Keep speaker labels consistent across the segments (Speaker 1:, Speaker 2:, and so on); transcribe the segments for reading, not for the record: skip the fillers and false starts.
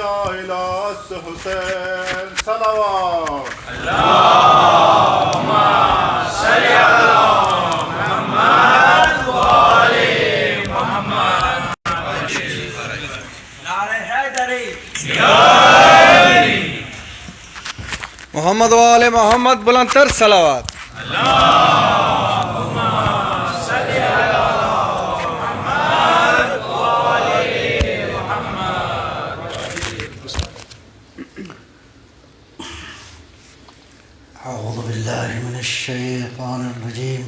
Speaker 1: إلى حسين صلوات
Speaker 2: اللهم صل على محمد وآل محمد. نعرہ حیدری
Speaker 3: محمد وآل محمد بلند تر صلوات.
Speaker 2: اللهم صل على محمد وآل محمد.
Speaker 4: أعوذ بالله من الشيطان الرجيم.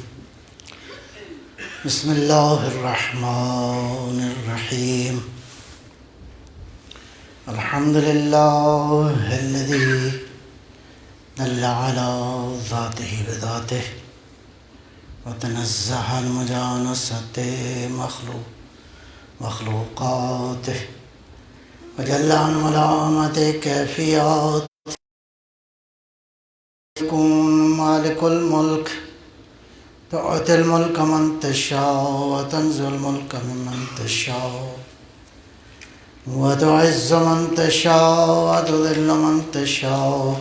Speaker 4: بسم الله الرحمن الرحيم. الحمد لله الذي دل على ذاته بذاته وتنزه عن مجانسة مخلوقاته وجل عن ملامة كيفيات. يكون مالك الملك تؤتي الملك من تشاء وتنزع الملك ممن تشاء وتعز من تشاء وتذل من تشاء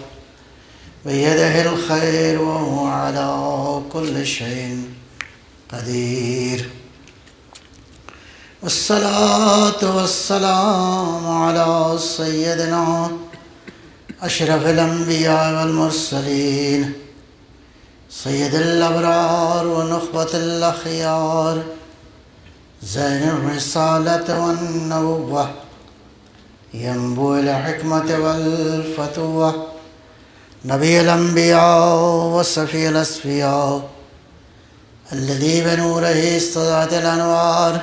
Speaker 4: بيده الخير وهو على كل شيء قدير. والصلاة والسلام على سيدنا أشرف الأنبياء والمرسلين سيد الأبرار ونخبة الأخيار زين الرسالة والنبوة ينبوع الحكمة والفتوة نبي الأنبياء وصفي الأصفياء الذي بنوره استضاءت الأنوار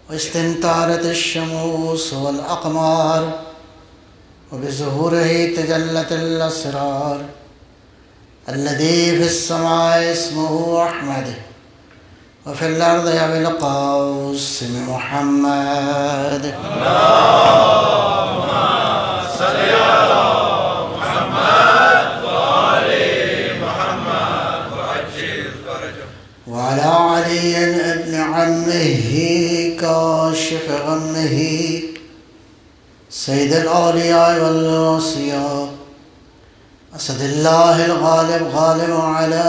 Speaker 4: واستنطارت الشموس والأقمار وبظهوره تجلت الأسرار الذي في السماء اسمه أحمد وفي الأرض أبي القاسم محمد.
Speaker 2: اللهم صل على محمد وآل محمد وعجل فرجه.
Speaker 4: وعلى علي ابن عمه كاشف غمه سيد الأولياء والأوصياء أسد الله الغالب غالب على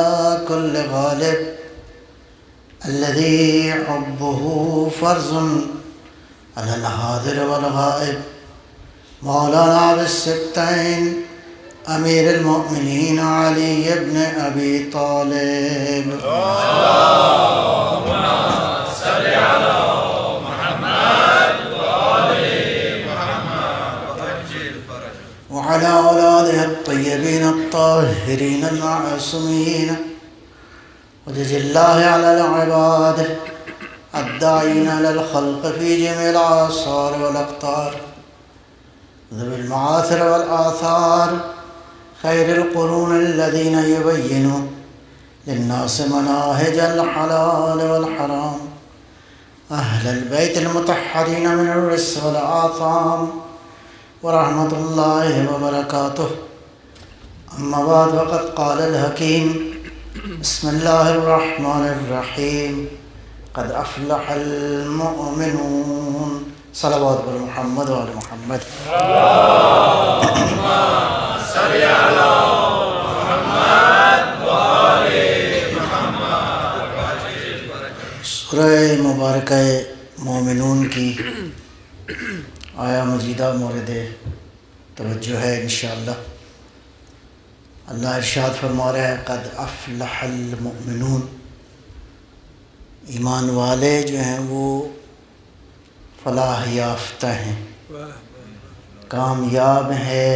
Speaker 4: كل غالب الذي حبه فرض على الحاضر والغائب مولانا بالسبتين أمير المؤمنين علي بن أبي طالب.
Speaker 2: اللهم صل على محمد وآل محمد وعجل فرجه.
Speaker 4: وعلى أولاده الطيبين الطاهرين المعصومين وجزي الله على العباد الداعين على الخلق في جميع الآثار والأقطار ذوي المعاثر والآثار خير القرون الذين يبينوا للناس مناهج الحلال والحرام أهل البيت المطهرين من الرس والآثام ورحمة الله وبركاته. أما بعد فقد قال الحكيم بسم الله الرحمن الرحيم قد أفلح المؤمنون. صلوات بر محمد وآل محمد.
Speaker 2: اللهم صل على محمد وآل محمد وعجل فرجه.
Speaker 4: سورہ مبارکہ مومنون کی آیا مجیدہ مورد توجہ ہے انشاءاللہ. اللہ ارشاد فرما رہا ہے قد افلح المؤمنون. ایمان والے جو ہیں وہ فلاح یافتہ ہیں، کامیاب ہے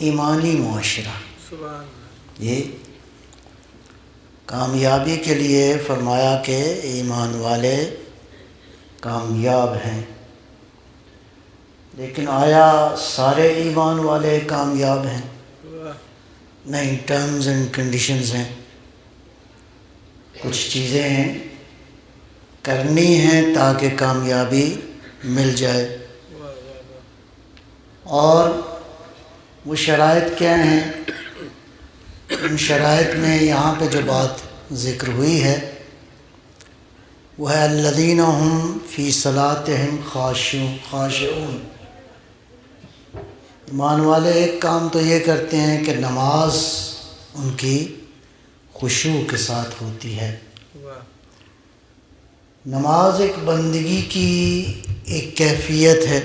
Speaker 4: ایمانی معاشرہ. یہ کامیابی کے لیے فرمایا کہ ایمان والے کامیاب ہیں. لیکن آیا سارے ایمان والے کامیاب ہیں؟ نہیں، ٹرمز اینڈ کنڈیشنز ہیں. کچھ چیزیں ہیں کرنی ہیں تاکہ کامیابی مل جائے. اور وہ شرائط کیا ہیں؟ ان شرائط میں یہاں پہ جو بات ذکر ہوئی ہے وہ ہے الذین هم فی صلاتہم خاشعون. ایمان والے ایک کام تو یہ کرتے ہیں کہ نماز ان کی خشوع کے ساتھ ہوتی ہے. نماز ایک بندگی کی ایک کیفیت ہے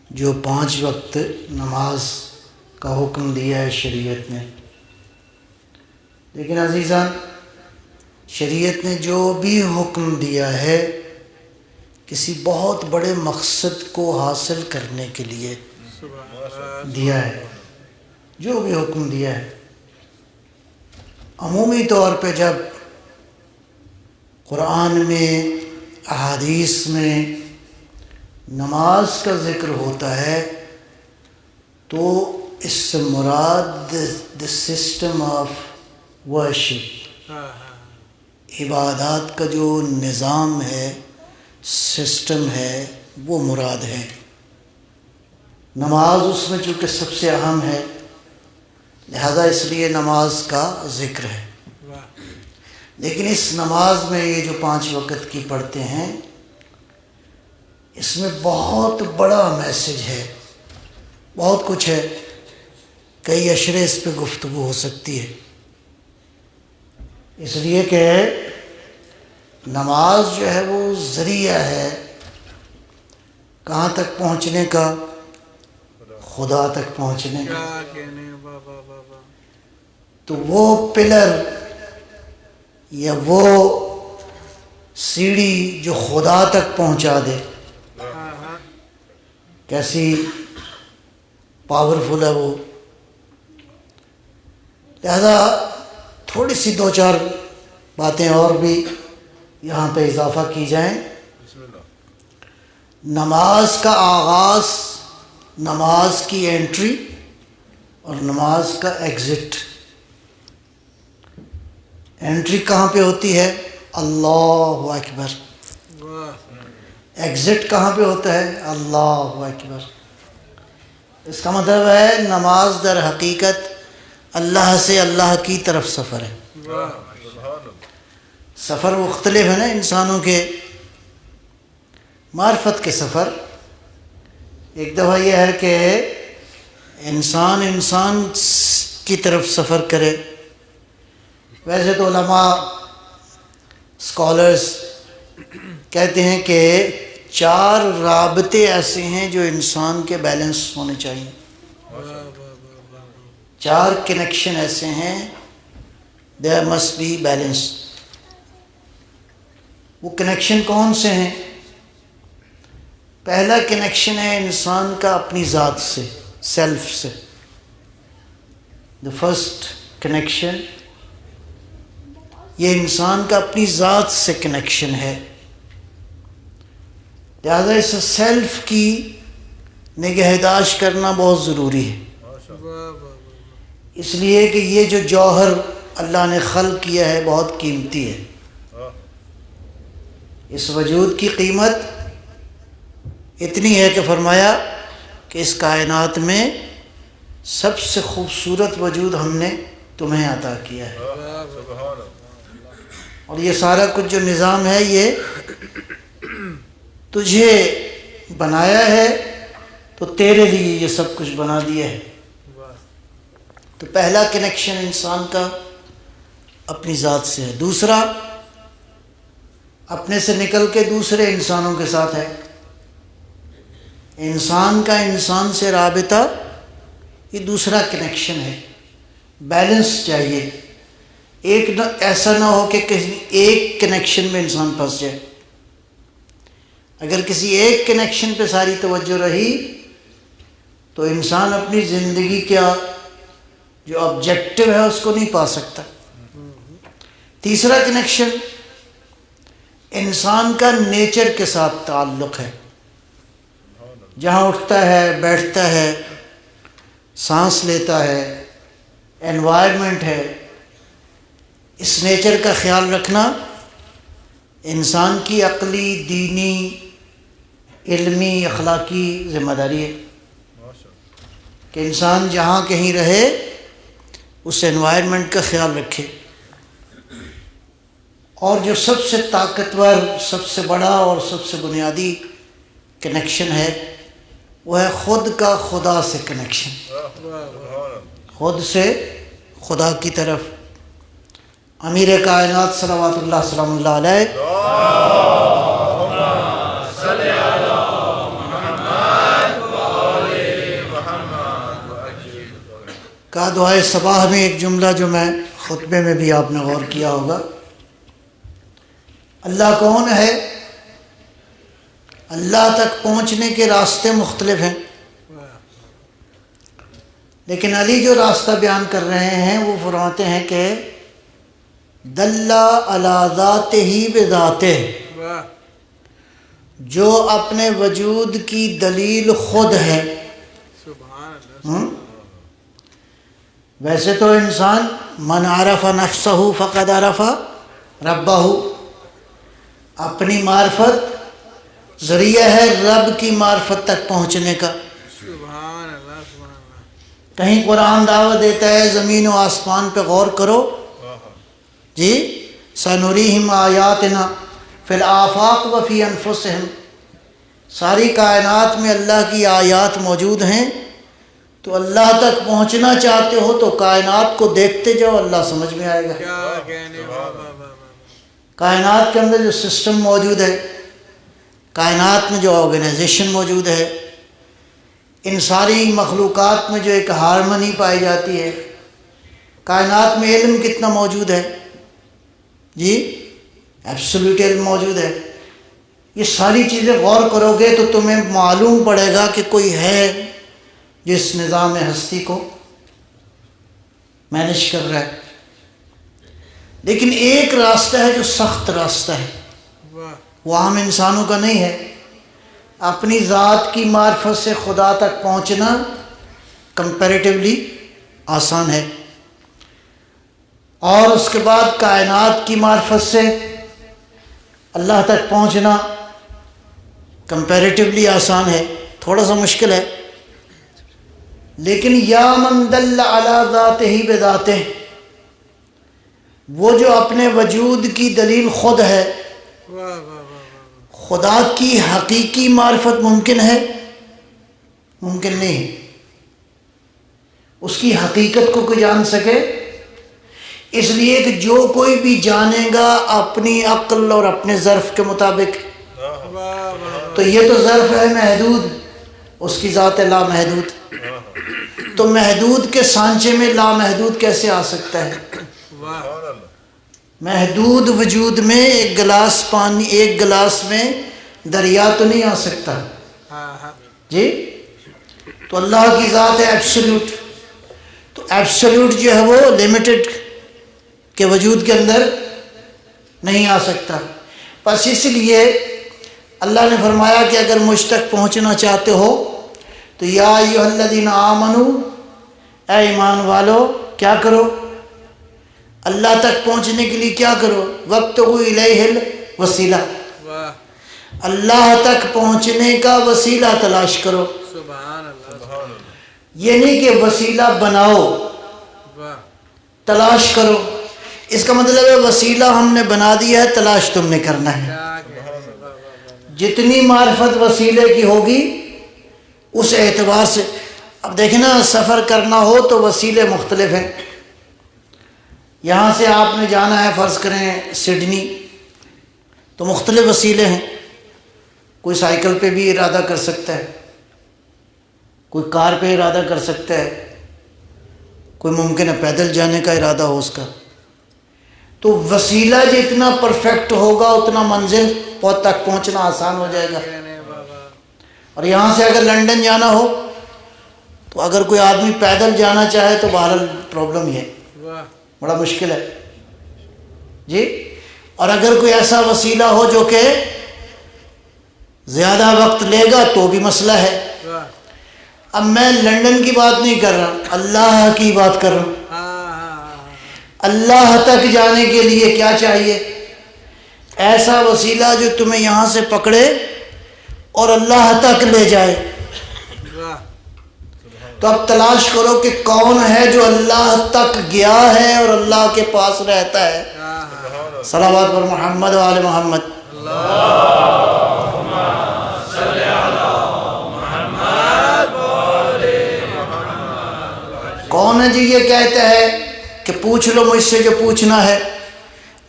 Speaker 4: جو 5 وقت نماز کا حکم دیا ہے شریعت نے. لیکن عزیزان، شریعت نے جو بھی حکم دیا ہے کسی بہت بڑے مقصد کو حاصل کرنے کے لیے دیا ہے. جو بھی حکم دیا ہے، عمومی طور پہ جب قرآن میں، احادیث میں نماز کا ذکر ہوتا ہے تو اس سے مراد the سسٹم آف ورشپ، عبادات کا جو نظام ہے، سسٹم ہے، وہ مراد ہے. نماز اس میں چونکہ سب سے اہم ہے، لہذا اس لیے نماز کا ذکر ہے. لیکن اس نماز میں یہ جو 5 وقت کی پڑھتے ہیں، اس میں بہت بڑا میسج ہے، بہت کچھ ہے. کئی اشرے اس پہ گفتگو ہو سکتی ہے، اس لیے کہ نماز جو ہے وہ ذریعہ ہے کہاں تک پہنچنے کا؟ خدا تک پہنچنے کا. تو وہ پلر یا وہ سیڑھی جو خدا تک پہنچا دے، کیسی پاورفل ہے وہ. لہذا تھوڑی سی 2-4 باتیں اور بھی یہاں پہ اضافہ کی جائیں. نماز کا آغاز، نماز کی انٹری اور نماز کا ایگزٹ. انٹری کہاں پہ ہوتی ہے؟ اللہ اکبر. ایگزٹ کہاں پہ ہوتا ہے؟ اللہ اکبر. اس کا مطلب ہے نماز در حقیقت اللہ سے اللہ کی طرف سفر ہے. سفر مختلف ہے نا انسانوں کے، معرفت کے سفر. ایک دفعہ یہ ہے کہ انسان کی طرف سفر کرے. ویسے تو علماء، اسکالرز کہتے ہیں کہ 4 رابطے ایسے ہیں جو انسان کے بیلنس ہونے چاہیے. 4 کنیکشن ایسے ہیں، there must be balance. وہ کنیکشن کون سے ہیں؟ پہلا کنیکشن ہے انسان کا اپنی ذات سے، سیلف سے. the first کنیکشن یہ انسان کا اپنی ذات سے کنیکشن ہے. لہذا اس سیلف کی نگہداشت کرنا بہت ضروری ہے، اس لیے کہ یہ جو جوہر اللہ نے خلق کیا ہے بہت قیمتی ہے. اس وجود کی قیمت اتنی ہے کہ فرمایا کہ اس کائنات میں سب سے خوبصورت وجود ہم نے تمہیں عطا کیا ہے، اور یہ سارا کچھ جو نظام ہے یہ تجھے بنایا ہے، تو تیرے لیے یہ سب کچھ بنا دیا ہے. تو پہلا کنیکشن انسان کا اپنی ذات سے ہے. دوسرا اپنے سے نکل کے دوسرے انسانوں کے ساتھ ہے. انسان کا انسان سے رابطہ یہ دوسرا کنیکشن ہے. بیلنس چاہیے، ایسا نہ ہو کہ کسی ایک کنیکشن میں انسان پھنس جائے. اگر کسی ایک کنیکشن پہ ساری توجہ رہی تو انسان اپنی زندگی کا جو آبجیکٹو ہے اس کو نہیں پا سکتا. تیسرا کنیکشن انسان کا نیچر کے ساتھ تعلق ہے. جہاں اٹھتا ہے، بیٹھتا ہے، سانس لیتا ہے، انوائرمنٹ ہے، اس نیچر کا خیال رکھنا انسان کی عقلی، دینی، علمی، اخلاقی ذمہ داری ہے کہ انسان جہاں کہیں رہے اس انوائرمنٹ کا خیال رکھے. اور جو سب سے طاقتور، سب سے بڑا اور سب سے بنیادی کنیکشن ہے وہ ہے خود کا خدا سے کنیکشن، خود سے خدا کی طرف۔ امیر کائنات صلوات اللہ سلام اللہ علیہ کا دعائے صباح میں ایک جملہ جو میں خطبے میں بھی آپ نے غور کیا ہوگا، اللہ کون ہے؟ اللہ تک پہنچنے کے راستے مختلف ہیں، لیکن علی جو راستہ بیان کر رہے ہیں وہ فرماتے ہیں کہ دل علی ذاتہ بذاتہ، جو اپنے وجود کی دلیل خود ہے۔ ویسے تو انسان من عرف نفسہ فقد عرف ربہ، اپنی معرفت ذریعہ ہے رب کی معرفت تک پہنچنے کا۔ کہیں قرآن دعوت دیتا ہے زمین و آسمان پہ غور کرو، جی سنریہم آیاتنا فی الآفاق و فی انفسہم، ساری کائنات میں اللہ کی آیات موجود ہیں، تو اللہ تک پہنچنا چاہتے ہو تو کائنات کو دیکھتے جاؤ، اللہ سمجھ میں آئے گا۔ کائنات کے اندر جو سسٹم موجود ہے، کائنات میں جو آرگنائزیشن موجود ہے، ان ساری مخلوقات میں جو ایک ہارمنی پائی جاتی ہے، کائنات میں علم کتنا موجود ہے، جی ایبسولوٹ علم موجود ہے۔ یہ ساری چیزیں غور کرو گے تو تمہیں معلوم پڑے گا کہ کوئی ہے جس نظام ہستی کو مینیج کر رہا ہے، لیکن ایک راستہ ہے جو سخت راستہ ہے، وہ عام انسانوں کا نہیں ہے۔ اپنی ذات کی معرفت سے خدا تک پہنچنا کمپیریٹیولی آسان ہے، اور اس کے بعد کائنات کی معرفت سے اللہ تک پہنچنا کمپیریٹیولی آسان ہے، تھوڑا سا مشکل ہے۔ لیکن یا من دل علی ذاتہ بذاتہ، وہ جو اپنے وجود کی دلیل خود ہے، خدا کی حقیقی معرفت ممکن ہے؟ ممکن نہیں۔ اس کی حقیقت کو کوئی جان سکے؟ اس لیے کہ جو کوئی بھی جانے گا اپنی عقل اور اپنے ظرف کے مطابق، تو یہ تو ظرف ہے محدود، اس کی ذات ہے لامحدود، تو محدود کے سانچے میں لامحدود کیسے آ سکتا ہے؟ محدود وجود میں ایک گلاس پانی، ایک گلاس میں دریا تو نہیں آ سکتا، جی تو اللہ کی ذات ہے ایبسولوٹ، تو ایبسولوٹ جو ہے وہ لمیٹڈ کے وجود کے اندر نہیں آ سکتا۔ بس اس لیے اللہ نے فرمایا کہ اگر مجھ تک پہنچنا چاہتے ہو تو یا ایھا الذین آمنوا، اے ایمان والو کیا کرو؟ اللہ تک پہنچنے کے لیے کیا کرو؟ وابتغوا الیہ الوسیلہ، اللہ تک پہنچنے کا وسیلہ تلاش کرو۔ یہ نہیں کہ وسیلہ بناؤ، تلاش کرو۔ اس کا مطلب ہے وسیلہ ہم نے بنا دیا ہے، تلاش تم نے کرنا ہے۔ جتنی معرفت وسیلے کی ہوگی اس اعتبار سے، اب دیکھیں نا سفر کرنا ہو تو وسیلے مختلف ہیں۔ یہاں سے آپ نے جانا ہے فرض کریں سڈنی، تو مختلف وسیلے ہیں، کوئی سائیکل پہ بھی ارادہ کر سکتا ہے، کوئی کار پہ ارادہ کر سکتا ہے، کوئی ممکن ہے پیدل جانے کا ارادہ ہو اس کا۔ تو وسیلہ جتنا پرفیکٹ ہوگا اتنا منزل تک پہنچنا آسان ہو جائے گا۔ اور یہاں سے اگر لنڈن جانا ہو تو اگر کوئی آدمی پیدل جانا چاہے تو بہرحال پرابلم یہ ہے، بڑا مشکل ہے، جی۔ اور اگر کوئی ایسا وسیلہ ہو جو کہ زیادہ وقت لے گا تو بھی مسئلہ ہے۔ اب میں لنڈن کی بات نہیں کر رہا، اللہ کی بات کر رہا ہوں۔ اللہ تک جانے کے لیے کیا چاہیے؟ ایسا وسیلہ جو تمہیں یہاں سے پکڑے اور اللہ تک لے جائے۔ تو اب تلاش کرو کہ کون ہے جو اللہ تک گیا ہے اور اللہ کے پاس رہتا ہے۔ صلوات پر محمد و آل محمد۔
Speaker 2: اللہم صلی علی محمد
Speaker 4: ہے جو یہ کہتا ہے کہ پوچھ لو مجھ سے جو پوچھنا ہے،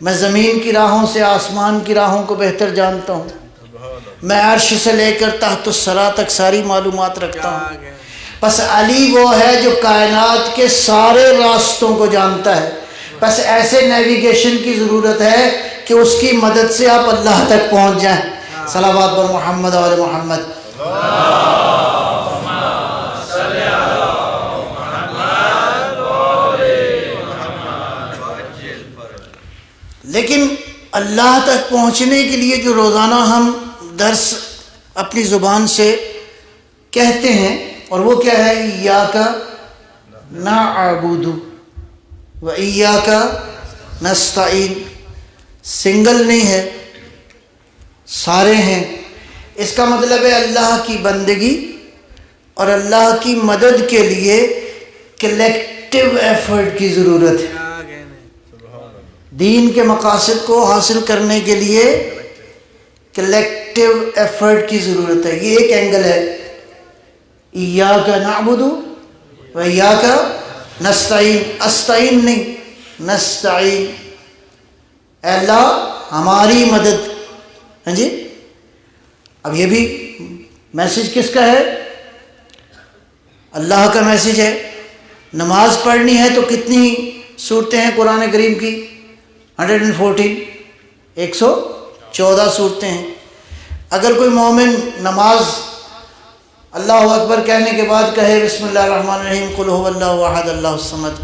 Speaker 4: میں زمین کی راہوں سے آسمان کی راہوں کو بہتر جانتا ہوں، میں عرش سے لے کر تحت الثری تک ساری معلومات رکھتا ہوں۔ بس علی وہ ہے جو کائنات کے سارے راستوں کو جانتا ہے، بس ایسے نیویگیشن کی ضرورت ہے کہ اس کی مدد سے آپ اللہ تک پہنچ جائیں۔ صلوات بر محمد و آل محمد۔ لیکن اللہ تک پہنچنے کے لیے جو روزانہ ہم درس اپنی زبان سے کہتے ہیں، اور وہ کیا ہے؟ ایاک نعبد و ایاک نستعین، سنگل نہیں ہے، سارے ہیں۔ اس کا مطلب ہے اللہ کی بندگی اور اللہ کی مدد کے لیے کلیکٹیو ایفرٹ کی ضرورت ہے۔ دین کے مقاصد کو حاصل کرنے کے لیے کلیکٹیو ایفرٹ کی ضرورت ہے۔ یہ ایک اینگل ہے، ایاک نعبد و ایاک نستعین، استعین نہیں، نستعین، اے اللہ ہماری مدد۔ ہاں جی، اب یہ بھی میسج کس کا ہے؟ اللہ کا میسج ہے۔ نماز پڑھنی ہے تو کتنی صورتیں ہیں قرآن کریم کی؟ 114، 114 صورتیں ہیں۔ اگر کوئی مومن نماز اللہ اکبر کہنے کے بعد کہے بسم اللہ الرحمن الرحیم قل هو اللہ احد اللہ الصمد،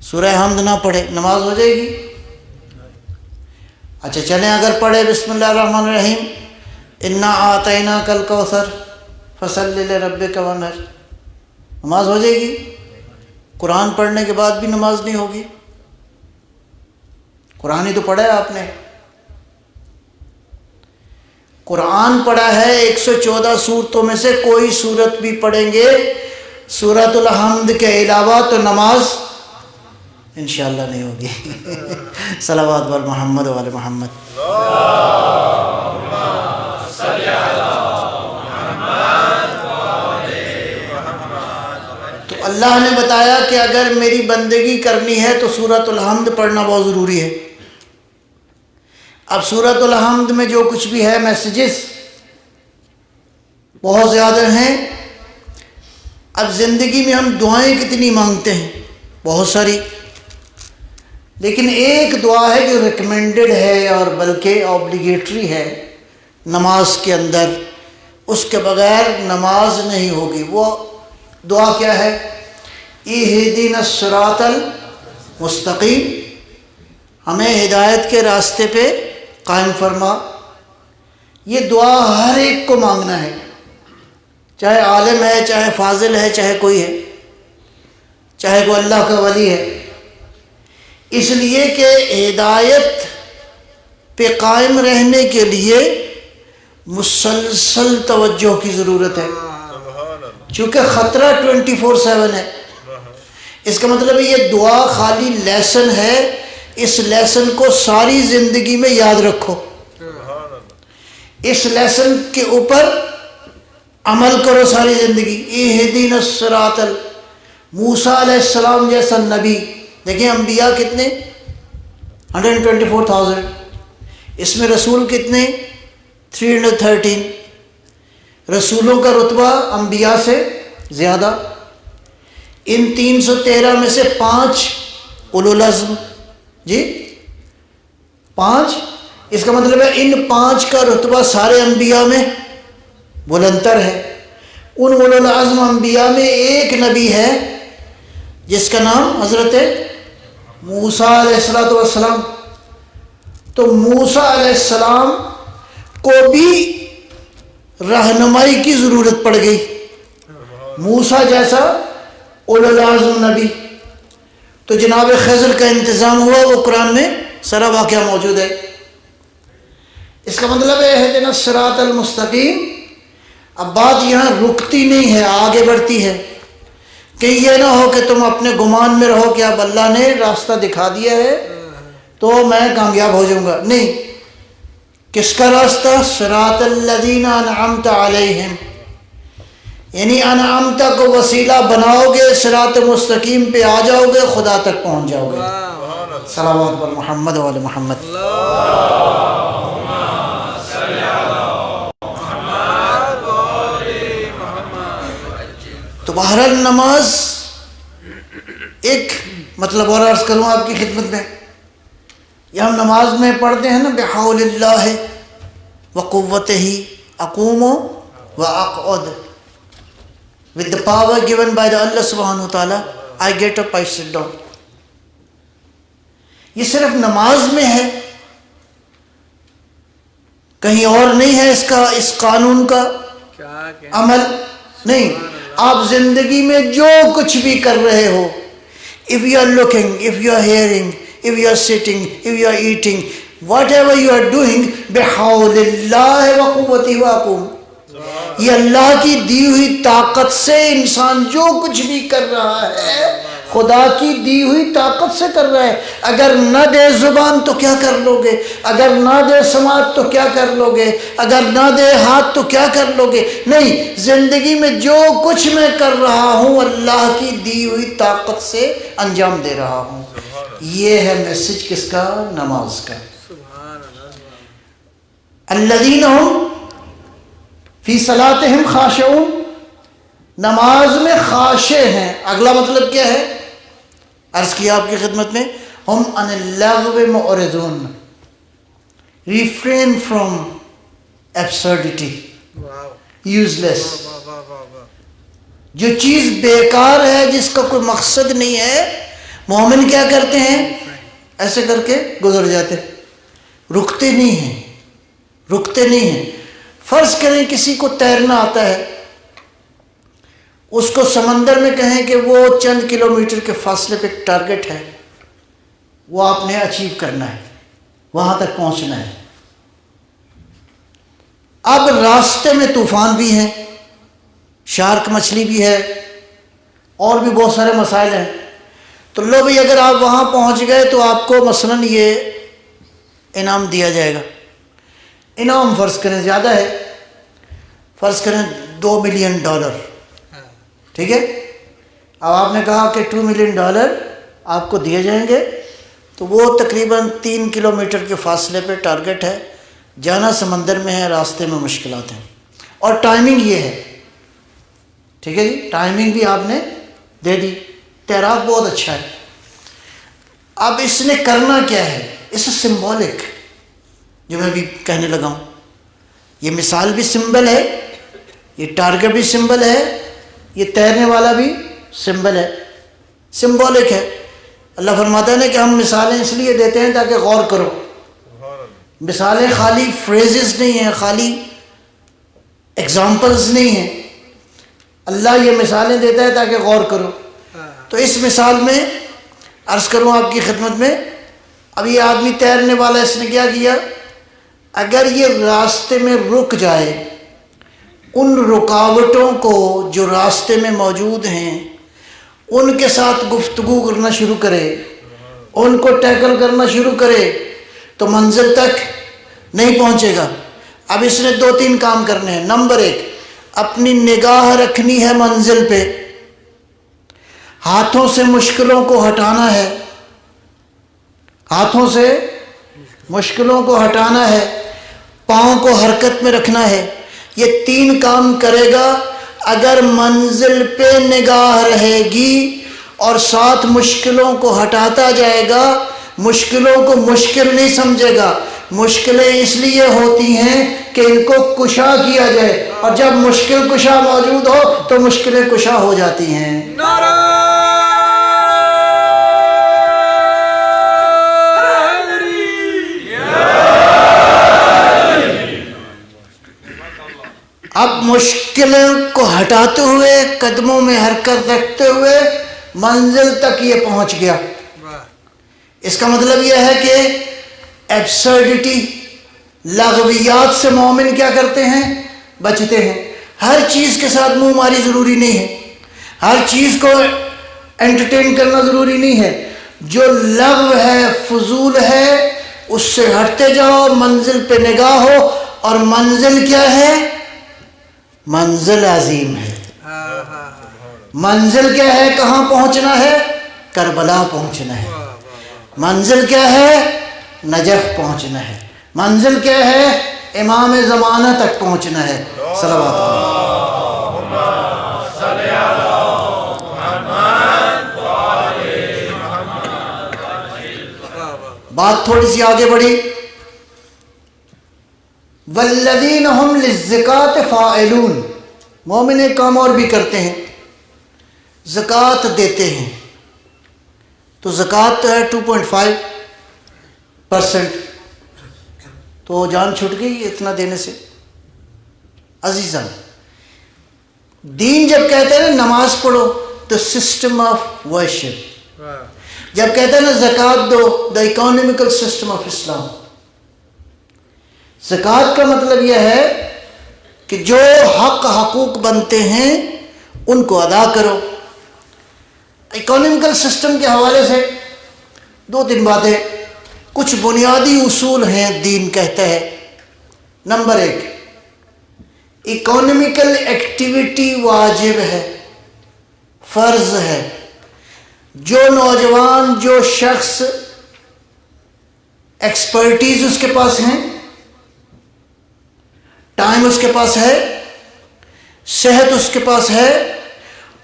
Speaker 4: سورہ حمد نہ پڑھے، نماز ہو جائے گی؟ اچھا چلیں، اگر پڑھے بسم اللہ الرحمن الرحیم انا اعطیناک الکوثر فصلی لربک وانحر، نماز ہو جائے گی؟ قرآن پڑھنے کے بعد بھی نماز نہیں ہوگی؟ قرآن ہی تو پڑھا ہے آپ نے، قرآن پڑھا ہے 114 صورتوں میں سے کوئی صورت بھی پڑھیں گے سورۃ الحمد کے علاوہ تو نماز انشاءاللہ نہیں ہوگی۔ صلوات بر محمد و آل محمد۔ تو اللہ نے بتایا کہ اگر میری بندگی کرنی ہے تو سورۃ الحمد پڑھنا بہت ضروری ہے۔ اب سورۃ الحمد میں جو کچھ بھی ہے میسیجز بہت زیادہ ہیں۔ اب زندگی میں ہم دعائیں کتنی مانگتے ہیں؟ بہت ساری، لیکن ایک دعا ہے جو ریکمینڈڈ ہے اور بلکہ اوبلیگیٹری ہے نماز کے اندر، اس کے بغیر نماز نہیں ہوگی۔ وہ دعا کیا ہے؟ اہدنا الصراط المستقیم، ہمیں ہدایت کے راستے پہ قائم فرما۔ یہ دعا ہر ایک کو مانگنا ہے، چاہے عالم ہے، چاہے فاضل ہے، چاہے کوئی ہے، چاہے کوئی اللہ کا ولی ہے، اس لیے کہ ہدایت پہ قائم رہنے کے لیے مسلسل توجہ کی ضرورت ہے، چونکہ خطرہ 24/7 ہے۔ اس کا مطلب ہے یہ دعا خالی لیسن ہے، اس لیسن کو ساری زندگی میں یاد رکھو، اس لیسن کے اوپر عمل کرو ساری زندگی۔ اہدنا الصراط، موسیٰ علیہ السلام جیسا نبی، دیکھیں انبیاء کتنے؟ 124,000، اس میں رسول کتنے؟ 313۔ رسولوں کا رتبہ انبیاء سے زیادہ۔ ان 313 میں سے 5 اولو العزم، جی 5، اس کا مطلب ہے ان 5 کا رتبہ سارے انبیاء میں بلندتر ہے۔ ان اولو العزم انبیاء میں ایک نبی ہے جس کا نام حضرت موسیٰ علیہ السلام۔ تو موسیٰ علیہ السلام کو بھی رہنمائی کی ضرورت پڑ گئی، موسیٰ جیسا اولو العزم نبی۔ تو جناب خضر کا انتظام ہوا، وہ قرآن میں سارا واقعہ موجود ہے۔ اس کا مطلب ہے اہدنا الصراط المستقیم۔ اب بات یہاں رکتی نہیں ہے، آگے بڑھتی ہے، کہ یہ نہ ہو کہ تم اپنے گمان میں رہو کہ اب اللہ نے راستہ دکھا دیا ہے تو میں کامیاب ہو جاؤں گا۔ نہیں، کس کا راستہ؟ صراط الذین انعمت علیہم، یعنی انعامتا کو وسیلہ بناؤ گے، صراط مستقیم پہ آ جاؤ گے، خدا تک پہنچ جاؤ گے۔ صلوات پر محمد و آل محمد۔ تو بہرحال نماز ایک مطلب اور عرض کروں آپ کی خدمت میں، یہ ہم نماز میں پڑھتے ہیں نا بحول اللہ وقوتہ اقوم واقعد، with the power given by the Allah subhanahu wa ta'ala I get up, I sit down۔ یہ صرف نماز میں ہے، کہیں اور نہیں ہے اس قانون کا عمل نہیں۔ آپ زندگی میں جو کچھ بھی کر رہے ہو، if you are looking, if you are hearing, if you are sitting, if you are eating, whatever you are doing بحول اللہ وقوتہ واقوم، یہ اللہ کی دی ہوئی طاقت سے انسان جو کچھ بھی کر رہا ہے خدا کی دی ہوئی طاقت سے کر رہا ہے۔ اگر نہ دے زبان تو کیا کر لو گے؟ اگر نہ دے سماعت تو کیا کر لو گے؟ اگر نہ دے ہاتھ تو کیا کر لو گے؟ نہیں، زندگی میں جو کچھ میں کر رہا ہوں اللہ کی دی ہوئی طاقت سے انجام دے رہا ہوں۔ یہ ہے میسج کس کا؟ نماز کا۔ الذین هم فی صلاتہم خاشعون، نماز میں خاشع ہیں۔ اگلا مطلب کیا ہے؟ عرض کیا آپ کی خدمت میں، ہم عن اللغو معرضون، ریفرین فرام ایبسرڈیٹی، یوزلیس، جو چیز بیکار ہے جس کا کوئی مقصد نہیں ہے، مومن کیا کرتے ہیں؟ ایسے کر کے گزر جاتے، رکتے نہیں ہیں، رکتے نہیں ہیں۔ فرض کریں کسی کو تیرنا آتا ہے، اس کو سمندر میں کہیں کہ وہ چند کلومیٹر کے فاصلے پہ ایک ٹارگٹ ہے، وہ آپ نے اچیو کرنا ہے، وہاں تک پہنچنا ہے۔ اب راستے میں طوفان بھی ہیں، شارک مچھلی بھی ہے، اور بھی بہت سارے مسائل ہیں۔ تو لو بھئی اگر آپ وہاں پہنچ گئے تو آپ کو مثلاً یہ انعام دیا جائے گا۔ انعام فرض کریں زیادہ ہے، فرض کریں $2 ملین، ٹھیک ہے؟ اب آپ نے کہا کہ $2 ملین آپ کو دیے جائیں گے، تو وہ تقریباً 3 کلومیٹر کے فاصلے پہ ٹارگٹ ہے، جانا سمندر میں ہے، راستے میں مشکلات ہیں، اور ٹائمنگ یہ ہے، ٹھیک ہے جی، ٹائمنگ بھی آپ نے دے دی، تیراک بہت اچھا ہے۔ اب اس نے کرنا کیا ہے؟ اس سمبولک، جو میں بھی کہنے لگا ہوں، یہ مثال بھی سمبل ہے، یہ ٹارگٹ بھی سمبل ہے، یہ تیرنے والا بھی سمبل ہے، سمبولک ہے۔ اللہ فرماتا ہے کہ ہم مثالیں اس لیے دیتے ہیں تاکہ غور کرو۔ مثالیں خالی فریزز نہیں ہیں، خالی ایگزامپلز نہیں ہیں، اللہ یہ مثالیں دیتا ہے تاکہ غور کرو۔ تو اس مثال میں عرض کروں آپ کی خدمت میں، اب یہ آدمی تیرنے والا، اس نے کیا کیا؟ اگر یہ راستے میں رک جائے، ان رکاوٹوں کو جو راستے میں موجود ہیں ان کے ساتھ گفتگو کرنا شروع کرے، ان کو ٹیکل کرنا شروع کرے، تو منزل تک نہیں پہنچے گا۔ اب اس نے 2-3 کام کرنے ہیں۔ نمبر 1، اپنی نگاہ رکھنی ہے منزل پہ، ہاتھوں سے مشکلوں کو ہٹانا ہے، ہاتھوں سے مشکلوں کو ہٹانا ہے، پاؤں کو حرکت میں رکھنا ہے۔ یہ 3 کام کرے گا، اگر منزل پہ نگاہ رہے گی اور ساتھ مشکلوں کو ہٹاتا جائے گا، مشکلوں کو مشکل نہیں سمجھے گا۔ مشکلیں اس لیے ہوتی ہیں کہ ان کو کشا کیا جائے، اور جب مشکل کشا موجود ہو تو مشکلیں کشا ہو جاتی ہیں۔ اب مشکلوں کو ہٹاتے ہوئے، قدموں میں حرکت رکھتے ہوئے منزل تک یہ پہنچ گیا۔ اس کا مطلب یہ ہے کہ ایبسرڈیٹی، لغویات سے مومن کیا کرتے ہیں؟ بچتے ہیں۔ ہر چیز کے ساتھ منہ ماری ضروری نہیں ہے، ہر چیز کو انٹرٹین کرنا ضروری نہیں ہے۔ جو لغو ہے، فضول ہے، اس سے ہٹتے جاؤ، منزل پہ نگاہ ہو، اور منزل کیا ہے؟ منزل عظیم ہے۔ منزل کیا ہے؟ کہاں پہنچنا ہے؟ کربلا پہنچنا ہے. منزل کیا ہے؟ نجف پہنچنا ہے. منزل کیا ہے؟ امام زمانہ تک پہنچنا ہے. صلوات بات تھوڑی سی آگے بڑھی. والذین ہم للزکاۃ فاعلون. مومن ایک کام اور بھی کرتے ہیں، زکوٰۃ دیتے ہیں. تو زکوٰۃ تو ہے 2.5%. تو جان چھٹ گئی اتنا دینے سے. عزیزان، دین جب کہتے ہیں نا نماز پڑھو، the system of worship. جب کہتے ہیں نا زکوٰۃ دو، the economical system of Islam. زکوٰۃ کا مطلب یہ ہے کہ جو حقوق بنتے ہیں ان کو ادا کرو. اکانومیکل سسٹم کے حوالے سے 2-3 باتیں. کچھ بنیادی اصول ہیں دین کہتا ہے. نمبر 1، اکانومیکل ایکٹیویٹی واجب ہے، فرض ہے. جو نوجوان، جو شخص ایکسپرٹیز اس کے پاس ہیں، ٹائم اس کے پاس ہے، صحت اس کے پاس ہے،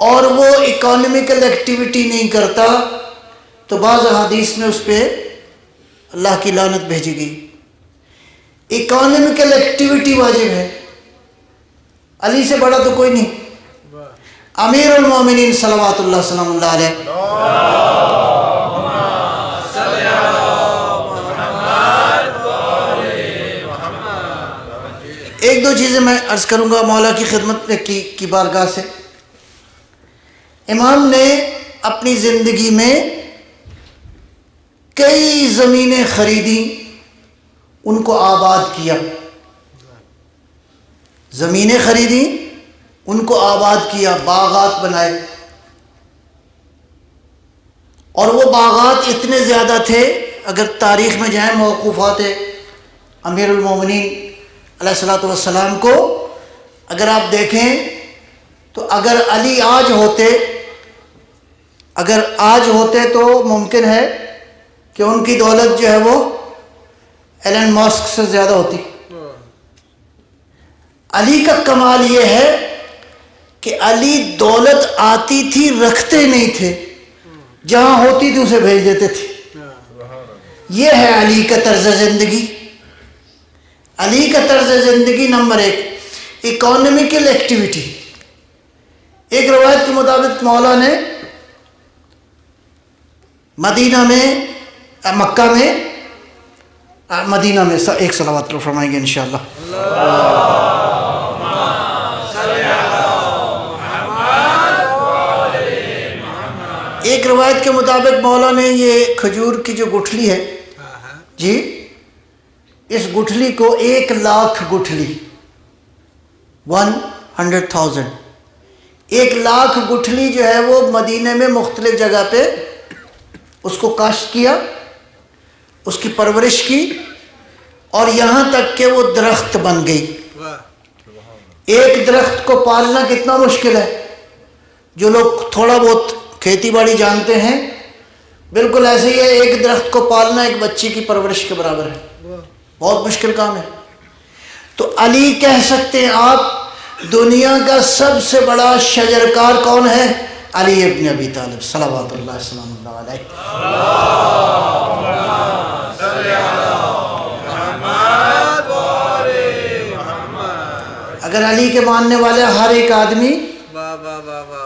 Speaker 4: اور وہ اکانومیکل ایکٹیویٹی نہیں کرتا، تو بعض احادیث میں اس پہ اللہ کی لعنت بھیجی گئی. اکانومیکل ایکٹیویٹی واجب ہے. علی سے بڑا تو کوئی نہیں. امیر المومنین صلوات اللہ سلام اللہ علیہ. ایک دو چیزیں میں عرض کروں گا مولا کی خدمت کی بارگاہ سے. امام نے اپنی زندگی میں کئی زمینیں خریدی، ان کو آباد کیا. زمینیں خریدی، ان کو آباد کیا، باغات بنائے. اور وہ باغات اتنے زیادہ تھے، اگر تاریخ میں جائیں موقوفات امیر المومنین علیہ الصلوۃ والسلام کو اگر آپ دیکھیں تو اگر علی آج ہوتے تو ممکن ہے کہ ان کی دولت جو ہے وہ ایلن ماسک سے زیادہ ہوتی. علی کا کمال یہ ہے کہ علی دولت آتی تھی، رکھتے نہیں تھے، جہاں ہوتی تھی اسے بھیج دیتے تھے. یہ ہے علی کا طرز زندگی. علی کا طرز زندگی نمبر 1، اکانومیکل ایکٹیویٹی. ایک روایت کے مطابق مولا نے مدینہ میں ایک صلوات فرمائیں گے انشاءاللہ. ایک روایت کے مطابق مولا نے یہ کھجور کی جو گٹھلی ہے جی، اس گٹھلی کو 1,00,000 گٹھلی 100,000 1,00,000 گٹھلی جو ہے وہ مدینے میں مختلف جگہ پہ اس کو کاشت کیا، اس کی پرورش کی، اور یہاں تک کہ وہ درخت بن گئی. ایک درخت کو پالنا کتنا مشکل ہے. جو لوگ تھوڑا بہت کھیتی باڑی جانتے ہیں، بالکل ایسے ہی ہے. ایک درخت کو پالنا ایک بچے کی پرورش کے برابر ہے، بہت مشکل کام ہے. تو علی کہہ سکتے ہیں آپ دنیا کا سب سے بڑا شجرکار کون ہے؟ علی ابن ابی طالب صلوات اللہ السلام اللہ علیہ. اگر علی کے ماننے والے ہر ایک آدمی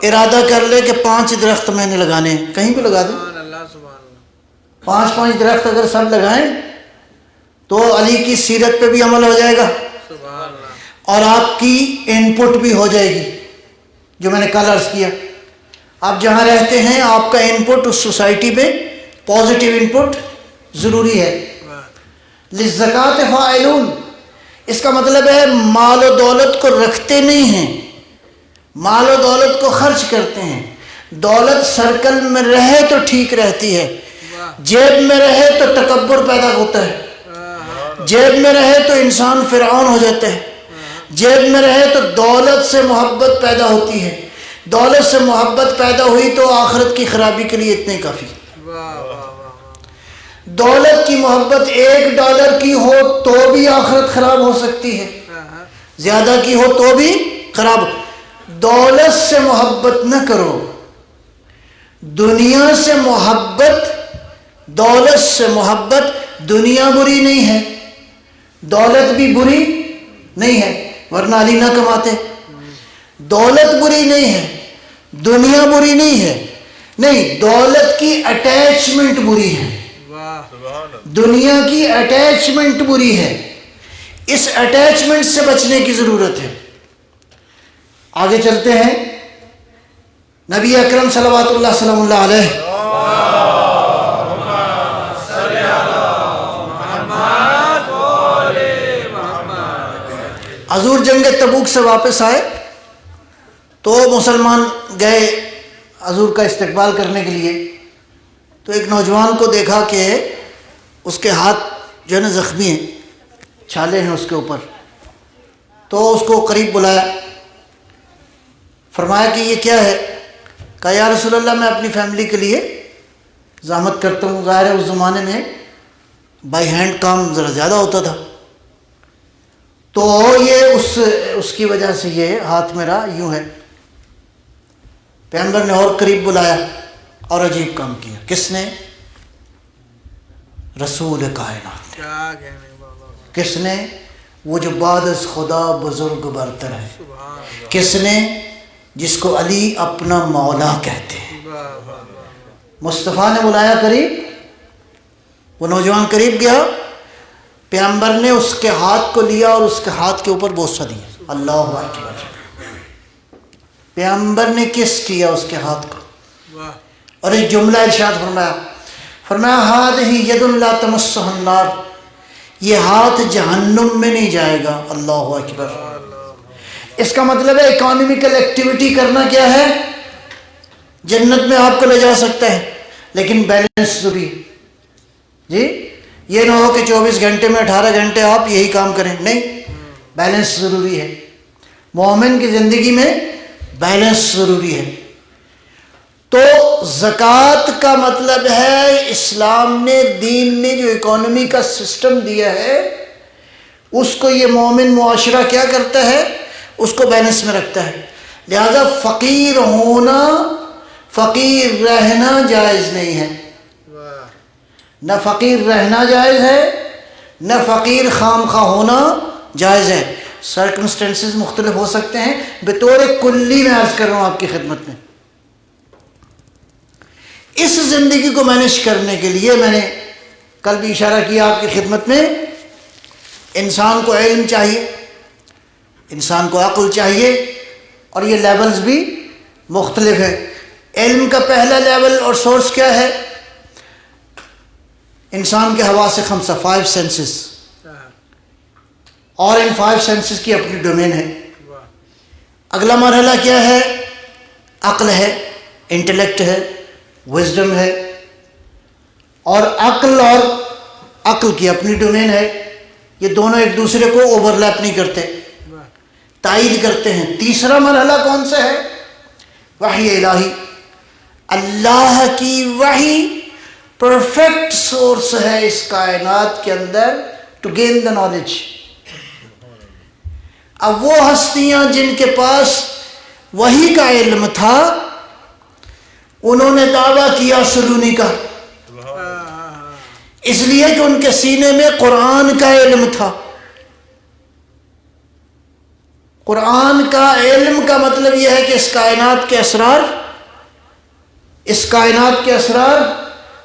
Speaker 4: ارادہ کر لے کہ 5 درخت میں نے لگانے ہیں، کہیں بھی لگا دیں، 5 درخت اگر سب لگائیں تو علی کی سیرت پہ بھی عمل ہو جائے گا، اور آپ کی ان پٹ بھی ہو جائے گی. جو میں نے کل عرض کیا، آپ جہاں رہتے ہیں آپ کا ان پٹ اس سوسائٹی میں پازیٹیو ان پٹ ضروری ہے. للزکاۃ فاعلون، اس کا مطلب ہے مال و دولت کو رکھتے نہیں ہیں، مال و دولت کو خرچ کرتے ہیں. دولت سرکل میں رہے تو ٹھیک رہتی ہے، جیب میں رہے تو تکبر پیدا ہوتا ہے، جیب میں رہے تو انسان فرعون ہو جاتا ہے، جیب میں رہے تو دولت سے محبت پیدا ہوتی ہے، دولت سے محبت پیدا ہوئی تو آخرت کی خرابی کے لیے اتنے کافی. دولت کی محبت $1 کی ہو تو بھی آخرت خراب ہو سکتی ہے, زیادہ کی ہو تو بھی خراب. دولت سے محبت نہ کرو, دنیا سے محبت, دولت سے محبت. دنیا بری نہیں ہے, دولت بھی بری نہیں ہے, ورنہ علی نہ کماتے. دولت بری نہیں ہے, دنیا بری نہیں ہے, نہیں, دولت کی اٹیچمنٹ بری ہے, دنیا کی اٹیچمنٹ بری ہے. اس اٹیچمنٹ سے بچنے کی ضرورت ہے. آگے چلتے ہیں. نبی اکرم صلوات اللہ صلی اللہ علیہ حضور جنگ تبوک سے واپس آئے تو مسلمان گئے حضور کا استقبال کرنے کے لیے. تو ایک نوجوان کو دیکھا کہ اس کے ہاتھ جو ہے نا زخمی ہیں, چھالے ہیں اس کے اوپر. تو اس کو قریب بلایا, فرمایا کہ یہ کیا ہے؟ کہا یا رسول اللہ میں اپنی فیملی کے لیے زحمت کرتا ہوں. ظاہر ہے اس زمانے میں بائی ہینڈ کام ذرا زیادہ ہوتا تھا, تو یہ اس کی وجہ سے یہ ہاتھ میرا یوں ہے. پیغمبر نے اور قریب بلایا اور عجیب کام کیا. کس نے؟ رسول کائنات. کس نے؟ وہ جو بعد از خدا بزرگ برتر ہے. کس نے؟ جس کو علی اپنا مولا کہتے ہیں. مصطفیٰ نے بلایا قریب, وہ نوجوان قریب گیا, پیغمبر نے اس کے ہاتھ کو لیا اور اس کے ہاتھ کے اوپر بوسہ دیا. اللہ اکبر. پیغمبر نے کس کیا اس کے ہاتھ کو, اور ایک جملہ ارشاد فرمایا ہذہ ید لا تمسہ النار, یہ ہاتھ جہنم میں نہیں جائے گا. اللہ اکبر. اس کا مطلب ہے اکانومیکل ایکٹیویٹی کرنا کیا ہے, جنت میں آپ کو لے جا سکتا ہے, لیکن بیلنس ضروری ہے. جی, یہ نہ ہو کہ 24 گھنٹے میں 18 گھنٹے آپ یہی کام کریں, نہیں, بیلنس ضروری ہے. مومن کی زندگی میں بیلنس ضروری ہے. تو زکوٰۃ کا مطلب ہے اسلام نے, دین نے جو اکانومی کا سسٹم دیا ہے اس کو یہ مومن معاشرہ کیا کرتا ہے, اس کو بیلنس میں رکھتا ہے. لہذا فقیر ہونا, فقیر رہنا جائز نہیں ہے. نہ فقیر رہنا جائز ہے, نہ فقیر خام خواہ ہونا جائز ہے. سرکمسٹنسز مختلف ہو سکتے ہیں. بطور کلی میں عرض کر رہا ہوں آپ کی خدمت میں, اس زندگی کو مینیج کرنے کے لیے میں نے کل بھی اشارہ کیا آپ کی خدمت میں, انسان کو علم چاہیے, انسان کو عقل چاہیے, اور یہ لیولز بھی مختلف ہیں. علم کا پہلا لیول اور سورس کیا ہے؟ انسان کے حواس خمسہ, 5 سینسز, اور ان 5 سینسز کی اپنی ڈومین ہے. اگلا مرحلہ کیا ہے؟ عقل ہے, انٹلیکٹ ہے, وزڈم ہے. اور عقل کی اپنی ڈومین ہے. یہ دونوں ایک دوسرے کو اوور لیپ نہیں کرتے, تائید کرتے ہیں. تیسرا مرحلہ کون سا ہے؟ وحی الہی. اللہ کی وحی پرفیکٹ سورس ہے اس کائنات کے اندر ٹو گین دا نالج. اب وہ ہستیاں جن کے پاس وحی کا علم تھا انہوں نے دعویٰ کیا سلونی کا, اس لیے کہ ان کے سینے میں قرآن کا علم تھا. قرآن کا علم کا مطلب یہ ہے کہ اس کائنات کے اسرار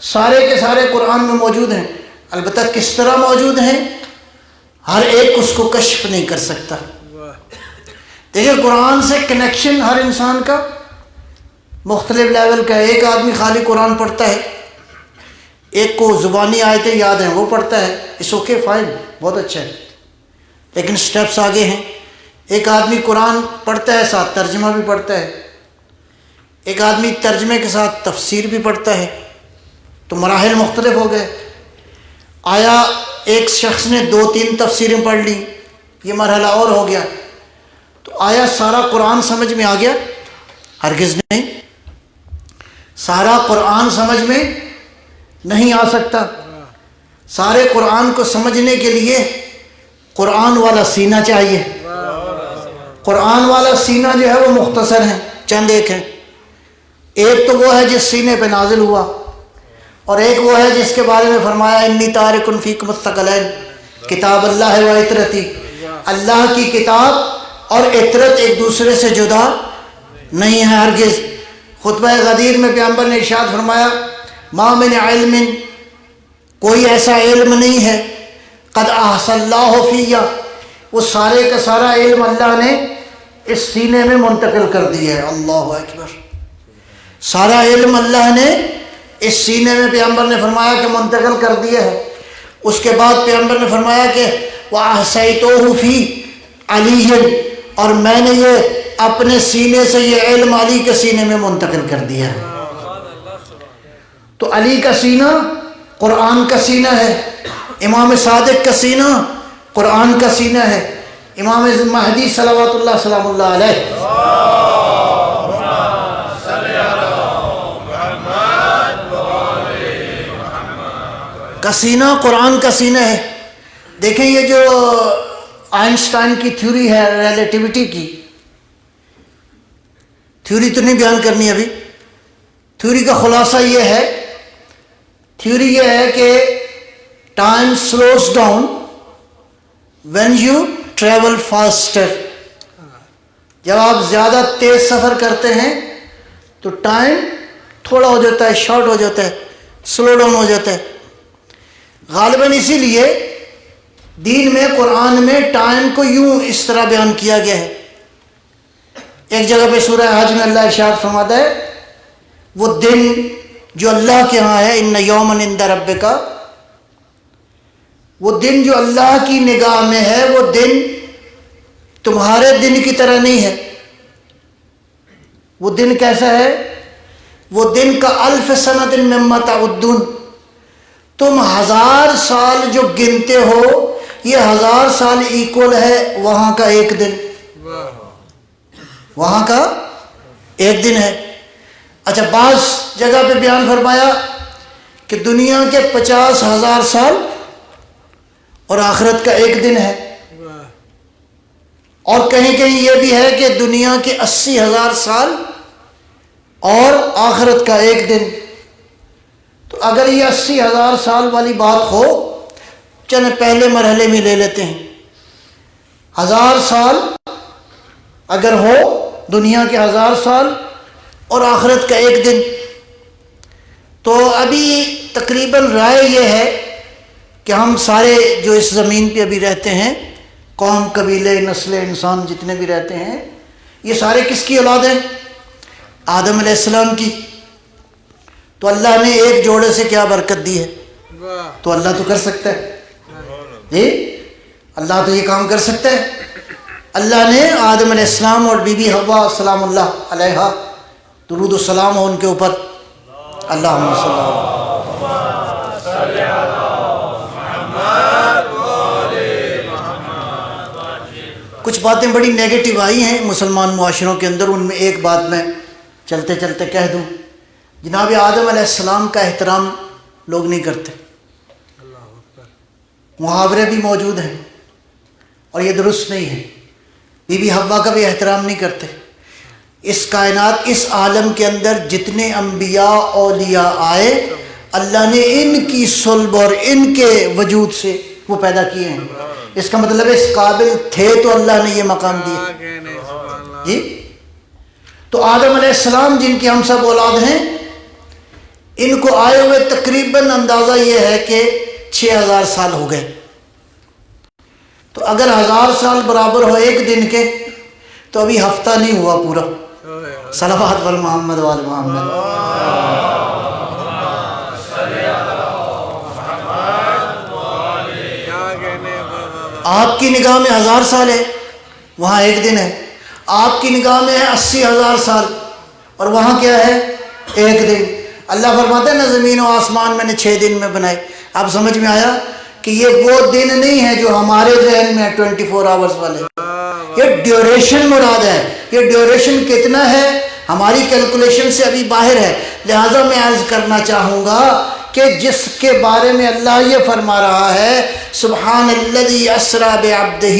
Speaker 4: سارے کے سارے قرآن میں موجود ہیں. البتہ کس طرح موجود ہیں ہر ایک اس کو کشف نہیں کر سکتا. دیکھیں قرآن سے کنیکشن ہر انسان کا مختلف لیول کا ہے. ایک آدمی خالی قرآن پڑھتا ہے, ایک کو زبانی آیتیں یاد ہیں وہ پڑھتا ہے, اس اوکے فائن, بہت اچھا ہے, لیکن سٹیپس آگے ہیں. ایک آدمی قرآن پڑھتا ہے ساتھ ترجمہ بھی پڑھتا ہے, ایک آدمی ترجمے کے ساتھ تفسیر بھی پڑھتا ہے, تو مراحل مختلف ہو گئے. آیا ایک شخص نے 2-3 تفسیریں پڑھ لی, یہ مرحلہ اور ہو گیا, تو آیا سارا قرآن سمجھ میں آ گیا؟ ہرگز نہیں. سارا قرآن سمجھ میں نہیں آ سکتا. سارے قرآن کو سمجھنے کے لیے قرآن والا سینہ چاہیے. قرآن والا سینہ جو ہے وہ مختصر ہے، چند ایک ہیں. ایک تو وہ ہے جس سینے پہ نازل ہوا، اور ایک وہ ہے جس کے بارے میں فرمایا انی تارک فیکم الثقلین کتاب اللہ و عطرتی. اللہ کی کتاب اور عطرت ایک دوسرے سے جدا نہیں ہے ہرگز. خطبہ غدیر میں پیغمبر نے ارشاد فرمایا ما من علم، کوئی ایسا علم نہیں ہے قد احصى اللہ فیہ، وہ سارے کا سارا علم اللہ نے اس سینے میں منتقل کر دیا ہے. اللہ اکبر. سارا علم اللہ نے اس سینے میں پیغمبر نے فرمایا کہ منتقل کر دیا ہے. اس کے بعد پیغمبر نے فرمایا کہ وَأَحْصَيْتُهُ فِي عَلِيٍّ، اور میں نے یہ اپنے سینے سے یہ علم علی کے سینے میں منتقل کر دیا ہے. تو علی کا سینہ قرآن کا سینہ ہے، امام صادق کا سینہ قرآن کا سینہ ہے، امام مہدی صلوات اللہ سلام اللہ علیہ کا سینہ قرآن کا سینہ ہے. دیکھیں یہ جو آئنسٹائن کی تھیوری ہے ریلیٹیوٹی کی، تھیوری تو نہیں بیان کرنی ابھی. تھیوری کا خلاصہ یہ ہے، تھیوری یہ ہے کہ time slows down when you travel faster. جب آپ زیادہ تیز سفر کرتے ہیں تو ٹائم تھوڑا ہو جاتا ہے، شارٹ ہو جاتا ہے، سلو ڈاؤن ہو جاتا ہے. غالباً اسی لیے دین میں قرآن میں ٹائم کو یوں اس طرح بیان کیا گیا ہے. ایک جگہ پہ سورہ حج میں اللہ ارشاد فرماتا ہے وہ دن جو اللہ کے ہاں ہے ان یومن عند ربک، وہ دن جو اللہ کی نگاہ میں ہے وہ دن تمہارے دن کی طرح نہیں ہے. وہ دن کیسا ہے؟ وہ دن کا الف سنۃ مما تعدون، تم 1000 سال جو گنتے ہو یہ 1000 سال ایکول ہے وہاں کا ایک دن. وہاں کا ایک دن ہے. اچھا بعض جگہ پہ بیان فرمایا کہ دنیا کے 50,000 سال اور آخرت کا ایک دن ہے، اور کہیں کہیں یہ بھی ہے کہ دنیا کے 80,000 سال اور آخرت کا ایک دن. تو اگر یہ 80,000 سال والی بات ہو، چلیں پہلے مرحلے میں لے لیتے ہیں. 1000 سال اگر ہو، دنیا کے 1000 سال اور آخرت کا ایک دن، تو ابھی تقریباً رائے یہ ہے کہ ہم سارے جو اس زمین پہ ابھی رہتے ہیں، قوم قبیلے نسل انسان جتنے بھی رہتے ہیں، یہ سارے کس کی اولاد ہیں؟ آدم علیہ السلام کی. تو اللہ نے ایک جوڑے سے کیا برکت دی ہے؟ تو اللہ تو کر سکتا ہے جی، اللہ تو یہ کام کر سکتا ہے. اللہ نے آدم علیہ السلام اور بی بی حوا سلام اللہ علیہا، درود و سلام ہو ان کے اوپر، اللہم صلی اللہ. کچھ باتیں بڑی نیگیٹو آئی ہیں مسلمان معاشروں کے اندر، ان میں ایک بات میں چلتے چلتے کہہ دوں. جناب آدم علیہ السلام کا احترام لوگ نہیں کرتے. محاورے بھی موجود ہیں اور یہ درست نہیں ہے. بی بی حوا کا بھی احترام نہیں کرتے. اس کائنات، اس عالم کے اندر جتنے انبیاء اولیاء آئے، اللہ نے ان کی صلب اور ان کے وجود سے وہ پیدا کیے ہیں. اس کا مطلب اس قابل تھے تو اللہ نے یہ مقام دیا جی. تو آدم علیہ السلام جن کی ہم سب اولاد ہیں، ان کو آئے ہوئے تقریباً اندازہ یہ ہے کہ 6000 سال ہو گئے. تو اگر 1000 سال برابر ہو ایک دن کے، تو ابھی ہفتہ نہیں ہوا پورا. صلوات بر محمد وال محمد. آپ کی نگاہ میں 1000 سال ہے، وہاں ایک دن ہے. آپ کی نگاہ میں ہے 80,000 سال، اور وہاں کیا ہے؟ ایک دن. اللہ فرماتا ہے نا زمین و آسمان میں نے 6 دن میں بنائے. آپ سمجھ میں آیا کہ یہ وہ دن نہیں ہے جو ہمارے ذہن میں 24 آورز والے. یہ ڈیوریشن مراد ہے. یہ ڈیوریشن کتنا ہے؟ ہماری کیلکولیشن سے ابھی باہر ہے. لہٰذا میں عرض کرنا چاہوں گا کہ جس کے بارے میں اللہ یہ فرما رہا ہے سبحان الذی اسریٰ بعبدہ،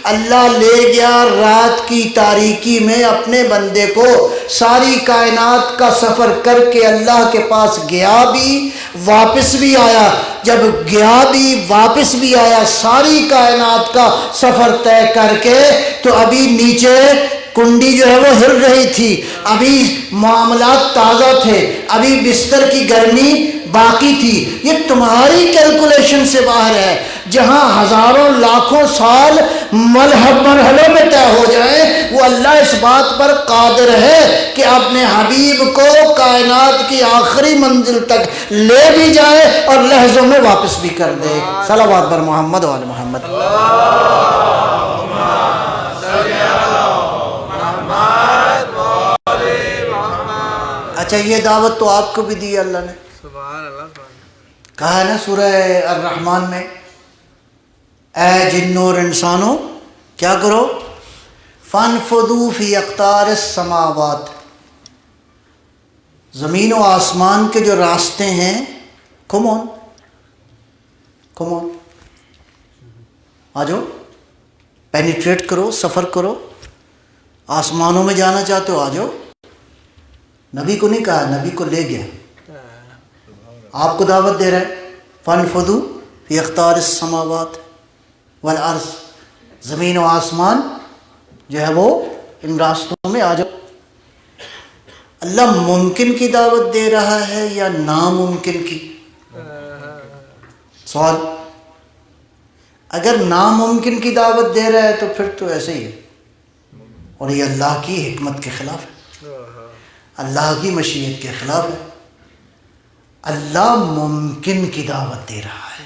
Speaker 4: اللہ لے گیا رات کی تاریکی میں اپنے بندے کو، ساری کائنات کا سفر کر کے اللہ کے پاس گیا بھی واپس بھی آیا. جب گیا بھی واپس بھی آیا ساری کائنات کا سفر طے کر کے، تو ابھی نیچے کنڈی جو ہے وہ ہل رہی تھی، ابھی معاملات تازہ تھے، ابھی بستر کی گرمی باقی تھی. یہ تمہاری کیلکولیشن سے باہر ہے. جہاں ہزاروں لاکھوں سال مرحلوں میں طے ہو جائیں، وہ اللہ اس بات پر قادر ہے کہ اپنے حبیب کو کائنات کی آخری منزل تک لے بھی جائے اور لحظوں میں واپس بھی کر دے. صلوات بر محمد و آل محمد. اچھا، یہ دعوت تو آپ کو بھی دی اللہ نے. کہا ہے نا سورہ الرحمن میں، اے جنوں اور انسانوں کیا کرو، فانفضوا فی اقطار السماوات، زمین و آسمان کے جو راستے ہیں، کم آن آ جاؤ، پینیٹریٹ کرو، سفر کرو. آسمانوں میں جانا چاہتے ہو آ جاؤ. نبی کو نہیں کہا، نبی کو لے گیا. آپ کو دعوت دے رہا ہے فانفضوا فی اقطار السماوات والارض، زمین و آسمان جو ہے وہ ان راستوں میں آ جاؤ. اللہ ممکن کی دعوت دے رہا ہے یا ناممکن کی؟ سوال. اگر ناممکن کی دعوت دے رہا ہے تو پھر تو ایسے ہی ہے، اور یہ اللہ کی حکمت کے خلاف ہے، اللہ کی مشیت کے خلاف ہے. اللہ ممکن کی دعوت دے رہا ہے،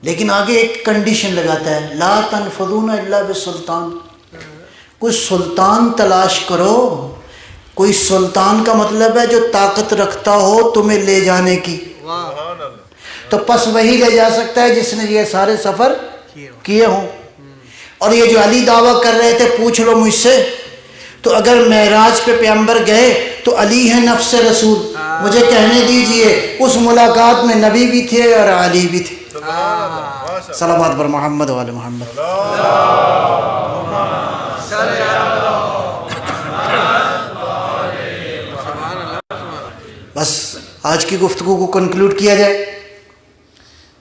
Speaker 4: لیکن آگے ایک کنڈیشن لگاتا ہے، لا تنفذون الا بسلطان. کوئی سلطان تلاش کرو. کوئی سلطان کا مطلب ہے جو طاقت رکھتا ہو تمہیں لے جانے کی. تو پس وہی لے جا سکتا ہے جس نے یہ سارے سفر کیے ہوں. اور یہ جو علی دعویٰ کر رہے تھے، پوچھ لو مجھ سے، تو اگر معراج پہ پیغمبر گئے تو علی ہے نفس رسول. مجھے کہنے دیجئے اس ملاقات میں نبی بھی تھے اور علی بھی تھے. صلوات بر محمد و آل محمد. بس آج کی گفتگو کو کنکلوڈ کیا جائے.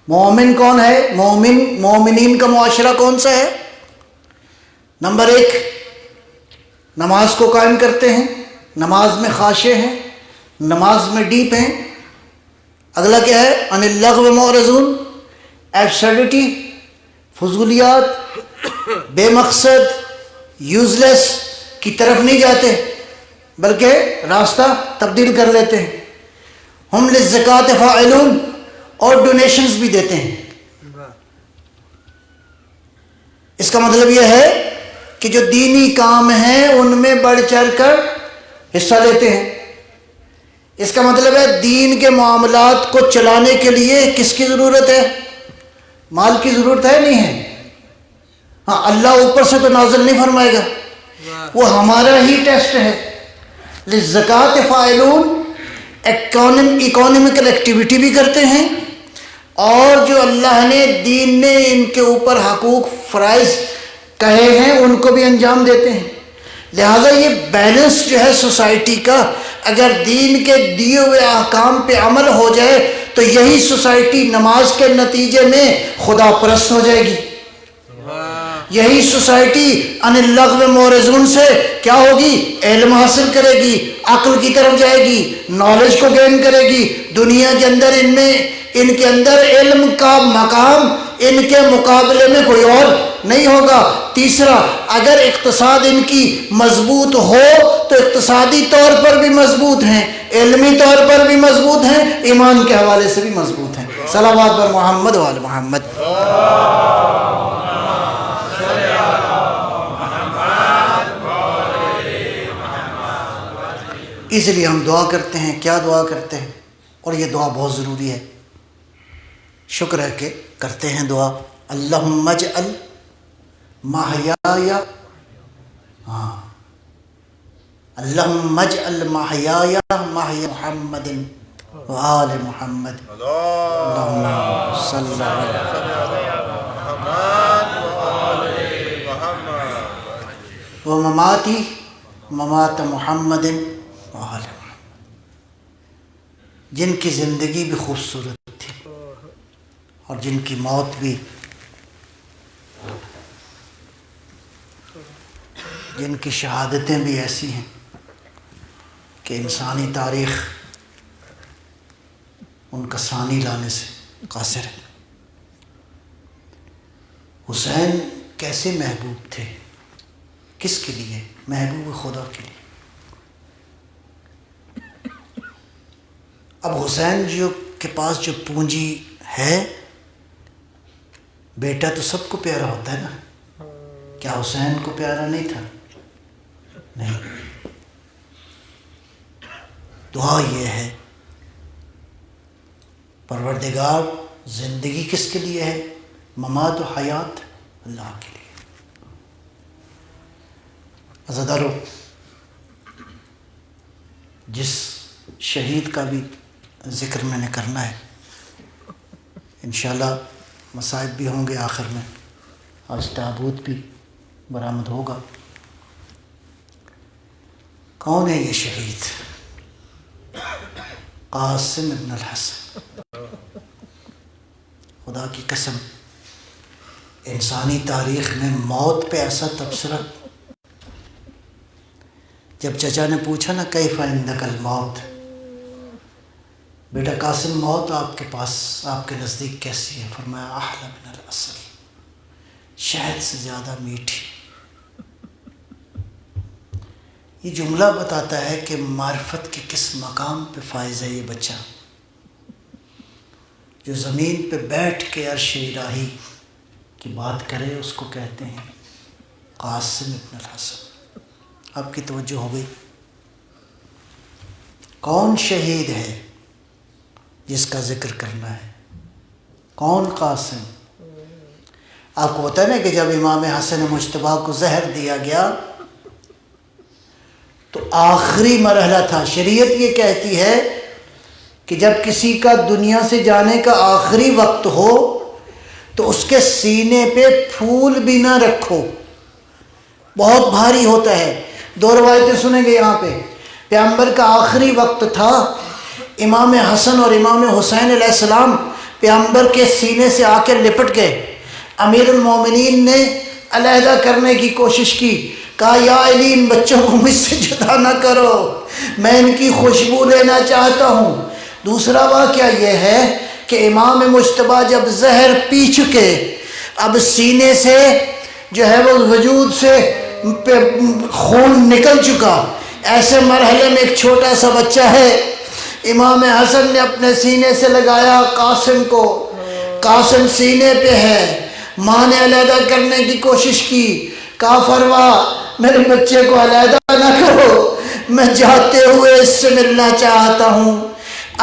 Speaker 4: مومن کون ہے؟ مومنین کا معاشرہ کون سا ہے؟ نمبر 1، نماز کو قائم کرتے ہیں، نماز میں خاشع ہیں، نماز میں ڈیپ ہیں. اگلا کیا ہے؟ عن اللغو معرضون، ایبسرڈیٹی، فضولیات، بے مقصد، یوزلیس کی طرف نہیں جاتے بلکہ راستہ تبدیل کر لیتے ہیں. ہم للزکوٰۃ فاعلون، اور ڈونیشنز بھی دیتے ہیں. اس کا مطلب یہ ہے کہ جو دینی کام ہیں ان میں بڑھ چڑھ کر حصہ لیتے ہیں. اس کا مطلب ہے دین کے معاملات کو چلانے کے لیے کس کی ضرورت ہے؟ مال کی ضرورت ہے نہیں ہے؟ ہاں، اللہ اوپر سے تو نازل نہیں فرمائے گا، وہ ہمارا ہی ٹیسٹ ہے. للزکوٰۃ فاعلون، اکانومیکل ایکٹیویٹی بھی کرتے ہیں، اور جو اللہ نے دین نے ان کے اوپر حقوق فرائض کہے ہیں ان کو بھی انجام دیتے ہیں. لہٰذا یہ بیلنس جو ہے سوسائٹی کا، اگر دین کے دیے ہوئے احکام پہ عمل ہو جائے تو یہی سوسائٹی نماز کے نتیجے میں خدا پرست ہو جائے گی. یہی سوسائٹی عن اللغو معرضون سے کیا ہوگی؟ علم حاصل کرے گی، عقل کی طرف جائے گی، نالج کو گین کرے گی. دنیا کے اندر ان کے اندر علم کا مقام ان کے مقابلے میں کوئی اور نہیں ہوگا. تیسرا، اگر اقتصاد ان کی مضبوط ہو تو اقتصادی طور پر بھی مضبوط ہیں، علمی طور پر بھی مضبوط ہیں، ایمان کے حوالے سے بھی مضبوط ہیں. صلوات بر محمد و آل محمد. اس لیے ہم دعا کرتے ہیں. کیا دعا کرتے ہیں؟ اور یہ دعا بہت ضروری ہے. شکر ہے کہ کرتے ہیں دعا. اللہم اجعل محیایا، اللہم اجعل محیای محی محمد و آل محمد اللہم صلی و مماتی ممات محمد و آل محمد. جن کی زندگی بھی خوبصورت تھی اور جن کی موت بھی، جن کی شہادتیں بھی ایسی ہیں کہ انسانی تاریخ ان کا ثانی لانے سے قاصر ہے. حسین کیسے محبوب تھے؟ کس کے لیے؟ محبوب خدا کے لیے. اب حسین جی کے پاس جو پونجی ہے، بیٹا تو سب کو پیارا ہوتا ہے نا، کیا حسین کو پیارا نہیں تھا؟ نہیں. دعا یہ ہے پروردگار زندگی کس کے لیے ہے؟ ممات و حیات اللہ کے لیے. عزادارو، جس شہید کا بھی ذکر میں نے کرنا ہے، انشاءاللہ مصائب بھی ہوں گے آخر میں، آج تابوت بھی برآمد ہوگا. کون ہے یہ شہید؟ قاسم ابن الحسن. خدا کی قسم، انسانی تاریخ میں موت پہ ایسا تبصرہ. جب چچا نے پوچھا نا کیف عندک الموت، بیٹا قاسم موت آپ کے پاس، آپ کے نزدیک کیسی ہے؟ فرمایا احلی من العسل، شہد سے زیادہ میٹھی. یہ جملہ بتاتا ہے کہ معرفت کے کس مقام پہ فائز ہے یہ بچہ، جو زمین پہ بیٹھ کے عرش الہی کی بات کرے، اس کو کہتے ہیں قاسم ابن الحسن. آپ کی توجہ ہو گئی؟ کون شہید ہے جس کا ذکر کرنا ہے؟ کون قاسم؟ آپ کو ہوتا ہے نا کہ جب امام حسن مجتبیٰ کو زہر دیا گیا تو آخری مرحلہ تھا. شریعت یہ کہتی ہے کہ جب کسی کا دنیا سے جانے کا آخری وقت ہو تو اس کے سینے پہ پھول بھی نہ رکھو، بہت بھاری ہوتا ہے. دو روایتیں سنیں گے یہاں پہ. پیغمبر کا آخری وقت تھا، امام حسن اور امام حسین علیہ السلام پیغمبر کے سینے سے آ کے لپٹ گئے. امیر المومنین نے علیحدہ کرنے کی کوشش کی، کہا یا علی ان بچوں کو مجھ سے جدا نہ کرو، میں ان کی خوشبو لینا چاہتا ہوں. دوسرا واقعہ یہ ہے کہ امام مجتبیٰ جب زہر پی چکے، اب سینے سے جو ہے وہ وجود سے خون نکل چکا، ایسے مرحلے میں ایک چھوٹا سا بچہ ہے. امام حسن نے اپنے سینے سے لگایا قاسم کو، قاسم سینے پہ ہے. ماں نے علیحدہ کرنے کی کوشش کی، کہا فروا میرے بچے کو علیحدہ نہ کرو، میں جاتے ہوئے اس سے ملنا چاہتا ہوں.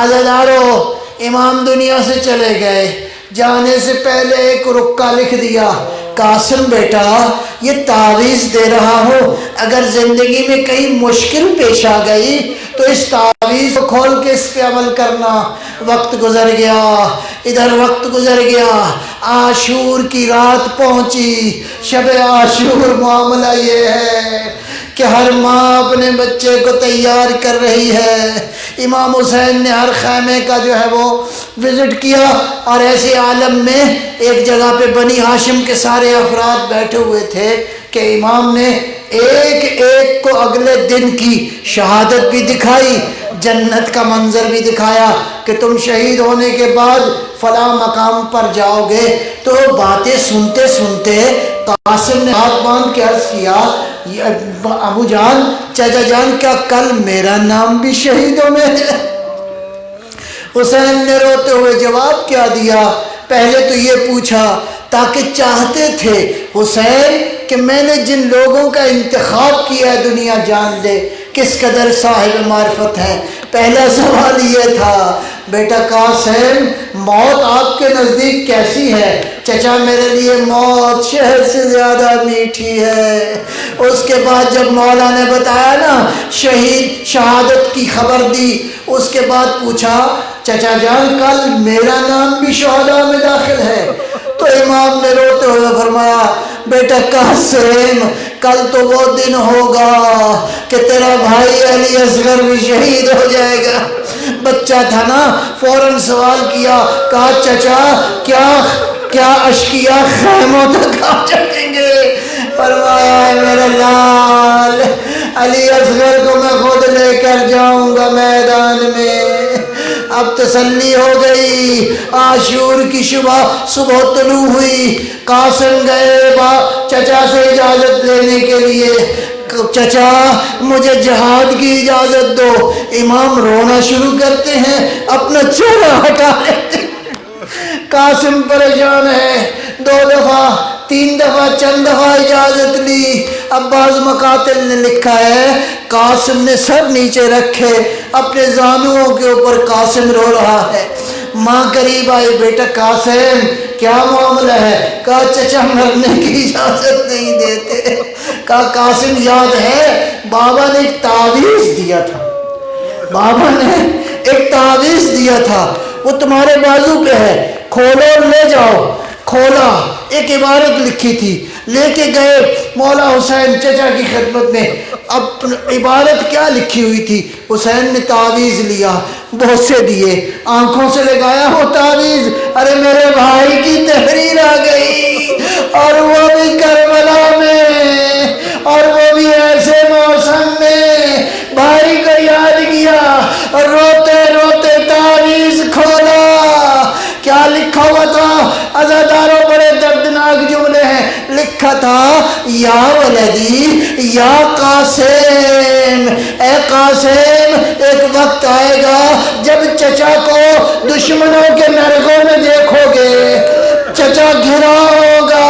Speaker 4: عزادارو، امام دنیا سے چلے گئے، جانے سے پہلے ایک رکا لکھ دیا، قاسم بیٹا یہ تعویذ دے رہا ہوں، اگر زندگی میں کہیں مشکل پیش آ گئی تو اس تعویذ کو کھول کے اس پہ عمل کرنا. وقت گزر گیا، ادھر وقت گزر گیا، عاشور کی رات پہنچی. شب عاشور معاملہ یہ ہے کہ ہر ماں اپنے بچے کو تیار کر رہی ہے. امام حسین نے ہر خیمے کا جو ہے وہ وزٹ کیا، اور ایسے عالم میں ایک جگہ پہ بنی ہاشم کے سارے افراد بیٹھے ہوئے تھے کہ امام نے ایک ایک کو اگلے دن کی شہادت بھی دکھائی، جنت کا منظر بھی دکھایا کہ تم شہید ہونے کے بعد فلاں مقام پر جاؤ گے. تو باتیں سنتے سنتے قاسم نے ہاتھ باندھ کے عرض کیا، ابو جان، چچا جان، کیا کل میرا نام بھی شہیدوں میں ہے؟ حسین نے روتے ہوئے جواب کیا دیا؟ پہلے تو یہ پوچھا تاکہ چاہتے تھے حسین کہ میں نے جن لوگوں کا انتخاب کیا ہے دنیا جان لے کس قدر صاحب معرفت ہے. پہلا سوال یہ تھا. بیٹا قاسم موت آپ کے نزدیک کیسی ہے؟ چچا میرے لیے موت شہد سے زیادہ میٹھی ہے۔ اس کے بعد جب مولا نے بتایا نا شہادت کی خبر دی، اس کے بعد پوچھا چچا جان کل میرا نام بھی شہداء میں داخل ہے؟ تو امام نے روتے ہوئے فرمایا بیٹا قاسم کل تو وہ دن ہوگا کہ تیرا بھائی علی اصغر بھی شہید ہو جائے گا۔ بچہ تھا نا، فوراً سوال کیا، کہا چچا کیا اشکیا خیموں تک آ جائیں گے؟ فرمایا میرے لال علی اصغر کو میں خود لے کر جاؤں گا میدان میں۔ اب تسلی ہو گئی۔ عاشور کی صبح طلوع ہوئی، قاسم گئے چچا سے اجازت لینے کے لیے، چچا مجھے جہاد کی اجازت دو۔ امام رونا شروع کرتے ہیں، اپنا چہرہ ہٹا لیتے ہیں۔ قاسم پریشان ہے، 2 دفعہ 3 دفعہ چند دفعہ اجازت لی۔ اب بعض مقاتل نے لکھا ہے قاسم نے سر نیچے رکھے، اپنے زانوؤں کے اوپر قاسم رو رہا ہے۔ ماں قریب آئی، بیٹا قاسم کیا معاملہ ہے؟ کہا چچا مرنے کی اجازت نہیں دیتے۔ کہا قاسم یاد ہے بابا نے ایک تعویذ دیا تھا، بابا نے ایک تعویذ دیا تھا، وہ تمہارے بازو پہ ہے، کھولو اور لے جاؤ۔ کھولا، ایک عبارت لکھی تھی، لے کے گئے مولا حسین چچا کی خدمت میں۔ اب عبارت کیا لکھی ہوئی تھی؟ حسین نے تعویذ لیا، بوسے دیے، آنکھوں سے لگایا ہو تعویذ، ارے میرے بھائی کی تحریر آ گئی، اور وہ بھی کربلا میں، اور وہ بھی ایسے موسم میں۔ بھائی کو یاد کیا اور روتے روتے تعویذ کھولا۔ کیا لکھا ہوا تھا؟ عزاداروں بڑے دردناک جملے ہیں، لکھا تھا یا ولدی یا قاسم، اے قاسم ایک وقت آئے گا جب چچا کو دشمنوں کے نرغوں میں دیکھو گے، چچا گھرا ہوگا،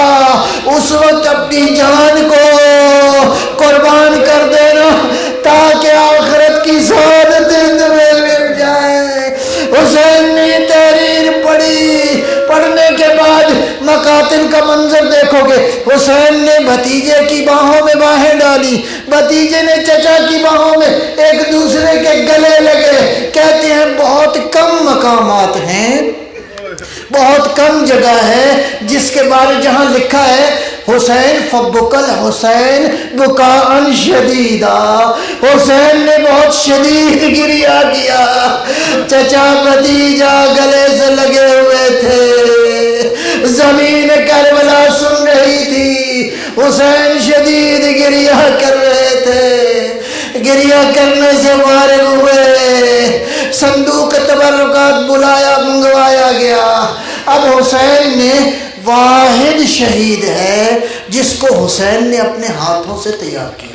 Speaker 4: اس وقت اپنی جان کو قربان کر دینا تاکہ آخرت کی سعادت تمہیں مل جائے۔ حسین نے تحریر پڑھی، پڑھنے کے بعد مقاتل کا منظر دیکھو گے، حسین نے بھتیجے کی باہوں میں باہیں ڈالی، بھتیجے نے چچا کی باہوں میں، ایک دوسرے کے گلے لگے۔ کہتے ہیں بہت کم مقامات ہیں، بہت کم جگہ ہے جس کے بارے جہاں لکھا ہے حسین فبکل حسین بکاء شدیدا، حسین نے بہت شدید گریہ کیا۔ چچا بھتیجا گلے سے لگے ہوئے تھے، زمین کربلا سن رہی تھی، حسین شدید گریہ کر رہے تھے۔ گریہ کرنے سے فارغ ہوئے، صندوق تبرکات منگوایا گیا۔ اب حسین نے واحد شہید ہے جس کو حسین نے اپنے ہاتھوں سے تیار کیا،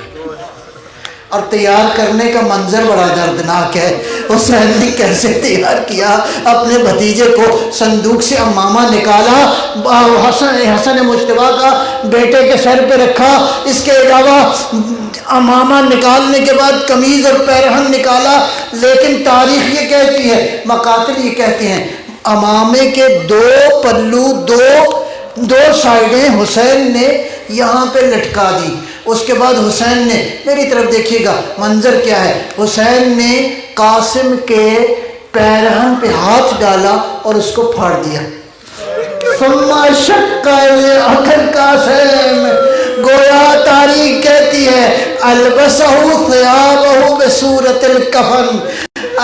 Speaker 4: اور تیار کرنے کا منظر بڑا دردناک ہے۔ حسین نے کیسے تیار کیا؟ اپنے بھتیجے کو صندوق سے امامہ نکالا، حسن مجتبیٰ کا بیٹے کے سر پہ رکھا، اس کے علاوہ امامہ نکالنے کے بعد قمیض اور پیرہن نکالا۔ لیکن تاریخ یہ کہتی ہے، مقاتل یہ کہتے ہیں امامے کے 2 پلو دو سائڈیں حسین نے یہاں پہ لٹکا دی۔ اس کے بعد حسین نے، میری طرف دیکھیے گا منظر کیا ہے، حسین نے قاسم کے پیرہن پہ ہاتھ ڈالا اور اس کو پھاڑ دیا۔ ثم شق قاسم، گویا تاریخ کہتی ہے البسہ ثیابہ بصورت الکفن،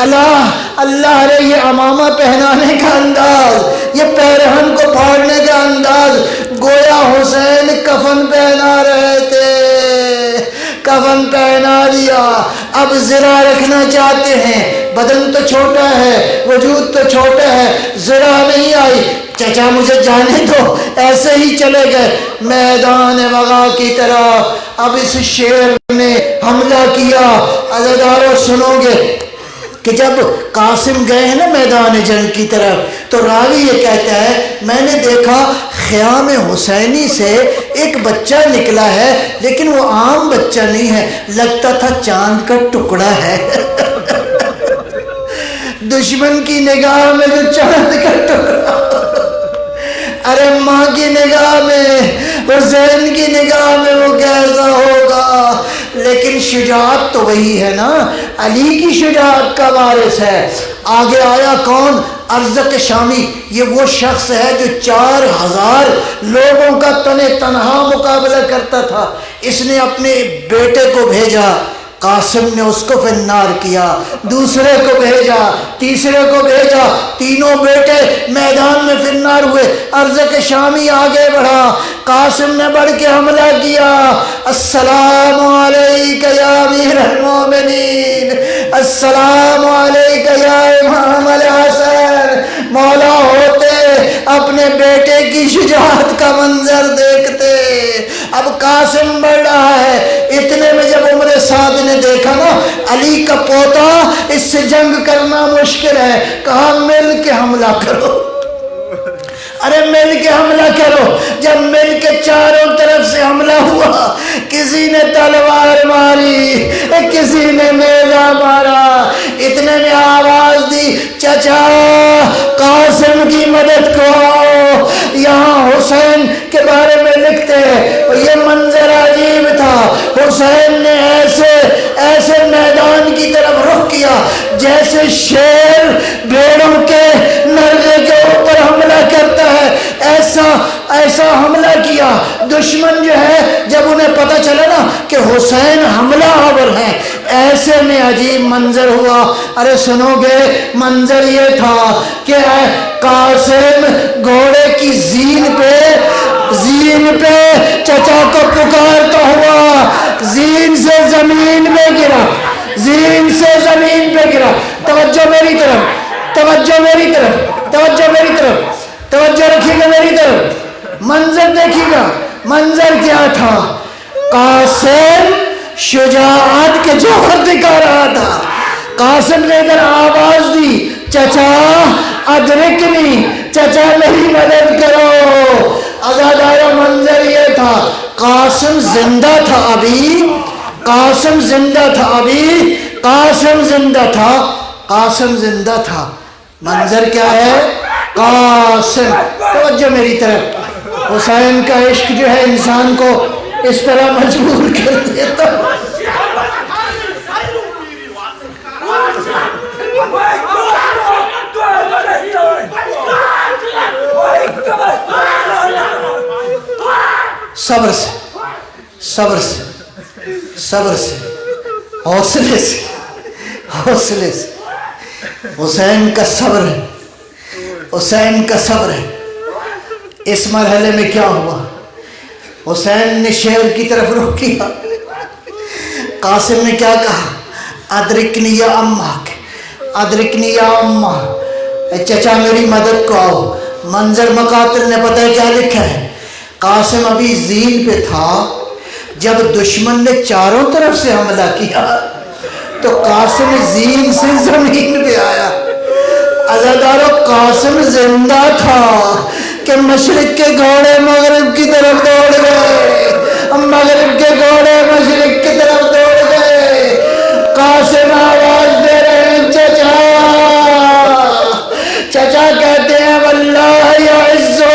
Speaker 4: اللہ نے یہ امامہ پہنانے کا انداز، یہ پیرہن کو پھاڑنے کا انداز، گویا حسین کفن پہنا رہے تھے، کفن پہنا دیا۔ اب زرہ رکھنا چاہتے ہیں، بدن تو چھوٹا ہے، وجود تو چھوٹا ہے، زرہ نہیں آئی۔ چچا مجھے جانے دو، ایسے ہی چلے گئے میدان وغا کی طرف۔ اب اس شیر نے حملہ کیا، عزاداروں سنو گے کہ جب قاسم گئے ہیں نا میدان جنگ کی طرف، تو راوی یہ کہتا ہے میں نے دیکھا خیام حسینی سے ایک بچہ نکلا ہے، لیکن وہ عام بچہ نہیں ہے، لگتا تھا چاند کا ٹکڑا ہے۔ دشمن کی نگاہ میں جو چاند کا ٹکڑا، ارے ماں کی نگاہ میں، حسین کی نگاہ میں وہ کیسا ہوگا؟ لیکن شجاعت تو وہی ہے نا، علی کی شجاعت کا وارث ہے۔ آگے آیا کون؟ ارزق شامی، یہ وہ شخص ہے جو 4000 لوگوں کا تنہا مقابلہ کرتا تھا۔ اس نے اپنے بیٹے کو بھیجا، قاسم نے اس کو فنار کیا، دوسرے کو بھیجا، تیسرے کو بھیجا، تینوں بیٹے میدان میں فنار ہوئے۔ ارزق شامی آگے بڑھا، قاسم نے بڑھ کے حملہ کیا، السلام علیکہ یا امیر المومنین، السلام علیکہ یا امام الحسن۔ مولا ہوتے اپنے بیٹے کی شجاعت کا منظر دیکھتے۔ اب قاسم بڑھ رہا ہے، اتنے میں جب عمر سعد نے دیکھا نا علی کا پوتا اس سے جنگ کرنا مشکل ہے، کہا مل کے حملہ کرو، ارے مل کے حملہ کرو۔ جب مل کے چاروں طرف سے حملہ ہوا، کسی نے تلوار ماری، کسی نے نیزہ مارا، اتنے میں آواز دی چچا قاسم کی مدد کو آؤ۔ یہاں حسین کے بارے میں لکھتے ہیں، اور یہ منظر عجیب تھا، حسین نے ایسے میدان کی طرف رخ کیا جیسے شیر بھیڑوں کے نرغے کے اوپر حملہ کرتا ہے، ایسا حملہ کیا۔ دشمن جو ہے جب انہیں پتہ چلا نا کہ حسین حملہ آور ہے، ایسے میں عجیب منظر ہوا۔ ارے سنو گے، منظر یہ تھا کہ قاسم گھوڑے کی زین پہ چچا کو پکارتا ہوا، زین سے زمین پہ گرا، زین سے زمین پہ گرا۔ توجہ میری طرف، توجہ میری طرف، توجہ میری طرف، توجہ رکھیے گا میری طرف، منظر دیکھیے گا۔ منظر کیا تھا؟ قاسم شجاعت کے جوہر دکھا رہا تھا۔ قاسم نے ادھر آواز دی، چچا ادرکنی، چچا میری مدد کرو۔ عزادارہ منظر یہ تھا، قاسم زندہ تھا ابھی، قاسم زندہ تھا ابھی، قاسم زندہ تھا، قاسم زندہ تھا۔ منظر کیا ہے؟ قاسم، توجہ میری طرف۔ حسین کا عشق جو ہے انسان کو اس طرح مجبور کر دیتا۔ صبر سے، صبر سے، صبر سے، حوصلے سے، حوصلے سے۔ حسین کا صبر ہے، حسین کا صبر ہے۔ اس مرحلے میں کیا ہوا؟ حسین نے شیر کی طرف رخ کیا، قاسم نے کیا کہا؟ ادرکنی یا اماں، ادرکنی یا اماں، چچا میری مدد کو آؤ۔ منظر مقاتل نے پتہ ہے کیا لکھا ہے؟ قاسم ابھی زین پہ تھا جب دشمن نے چاروں طرف سے حملہ کیا تو قاسم زین سے زمین پہ آیا۔ عزادارو قاسم زندہ تھا کہ مشرق کے گھوڑے مغرب کی طرف دوڑ گئے، مغرب کے گھوڑے مشرق کی طرف دوڑ گئے۔ قاسم آواز دے رہے ہیں چچا، چچا کہتے ہیں واللہ یعزو،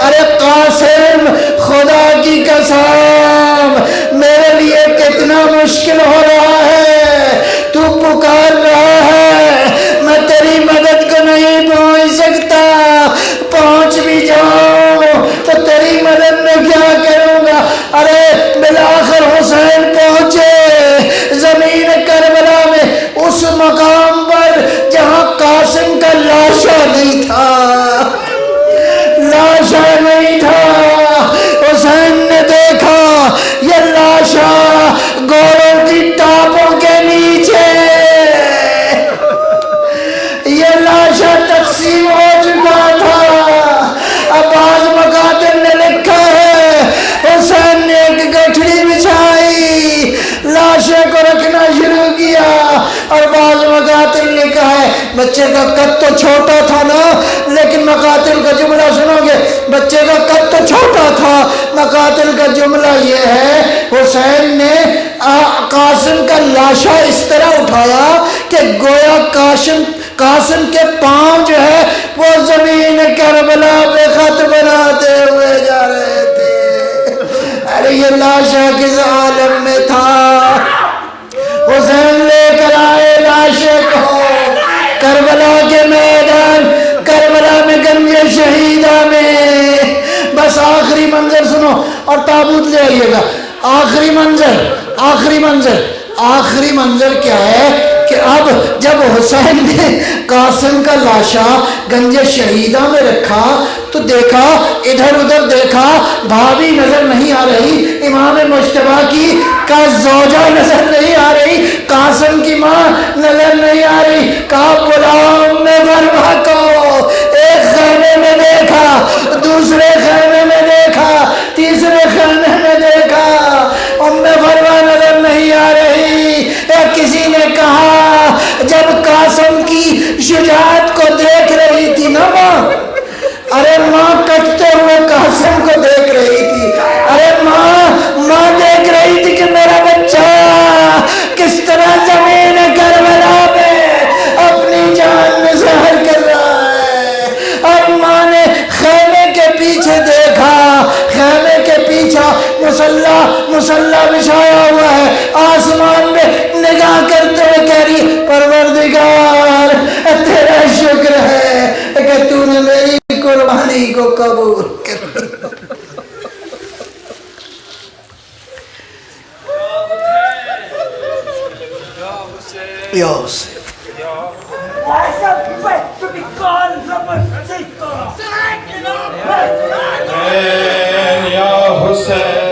Speaker 4: ارے قاسم خدا کی قسم میرے لیے کتنا مشکل ہو رہا ہے، تو پکار رہا ہے، میں تیری مدد کو نہیں پہنچ سکتا، پہنچ بھی جاؤں تو تیری مدد میں کیا کروں گا۔ ارے بالآخر حسین پہنچے زمین کربلا میں، اس مقام پر جہاں قاسم کا لاشا نہیں تھا، لاشا نہیں تھا۔ حسین نے دیکھا یہ لاشا گھوڑوں کی ٹاپوں کے نیچے، یہ لاشا تقسیم ہو چکا تھا۔ اب بعض مقاتل نے لکھا ہے حسین نے ایک گٹھڑی بچھائی، لاشے کو رکھنا شروع کیا، اور بعض مقاتل نے کہا ہے بچے کا قد تو چھوٹا تھا نا، لیکن مقاتل کا جملہ سنو گے، بچے کا قد تو چھوٹا تھا، مقاتل کا جملہ یہ ہے حسین نے قاسم کا لاشا اس طرح اٹھایا کہ گویا قاسم کے پاؤں جو ہے وہ زمین کربلا پہ خط بناتے ہوئے جا رہے تھے. ارے یہ لاشا کس عالم میں تھا. حسین لے کر آئے لاشے کو کربلا کے میدان، کربلا میں گنج شہیدہ میں. بس آخری منظر سنو اور تابوت لے آئیے گا. آخری منظر کیا ہے کہ اب جب حسین نے قاسم کا لاشا گنج شہیدہ میں رکھا تو دیکھا، ادھر ادھر دیکھا، بھابھی نظر نہیں آ رہی، امام مجتبیٰ کی کا زوجہ نظر نہیں آ رہی، قاسم کی ماں نظر نہیں آ رہی. کہا بلاؤ ام فرما کو. ایک خیمے میں دیکھا، دوسرے خیمے میں دیکھا، تیسرے خیمے میں دیکھا، ام فرما نظر نہیں آ رہی. کسی نے کہا جب قاسم کی شجاعت کو دیکھ رہی تھی نا ماں، ارے ماں کٹتے ہوئے قاسم کو دیکھ رہی تھی. ارے ماں دیکھ رہی تھی کہ میرا بچہ کس طرح زمین کربلا میں اپنی جان میں زہر کر رہا ہے. اب ماں نے خیمے کے پیچھے دیکھا، خیمے کے پیچھے مسلح بچھایا ہوا ہے. آسمان میں نگاہ کرتے ہوئے کہہ رہی پروردگار تیرا شکر ہے کہ تو نے میری قربانی کو قبول کر. یا حسین
Speaker 2: یا حسین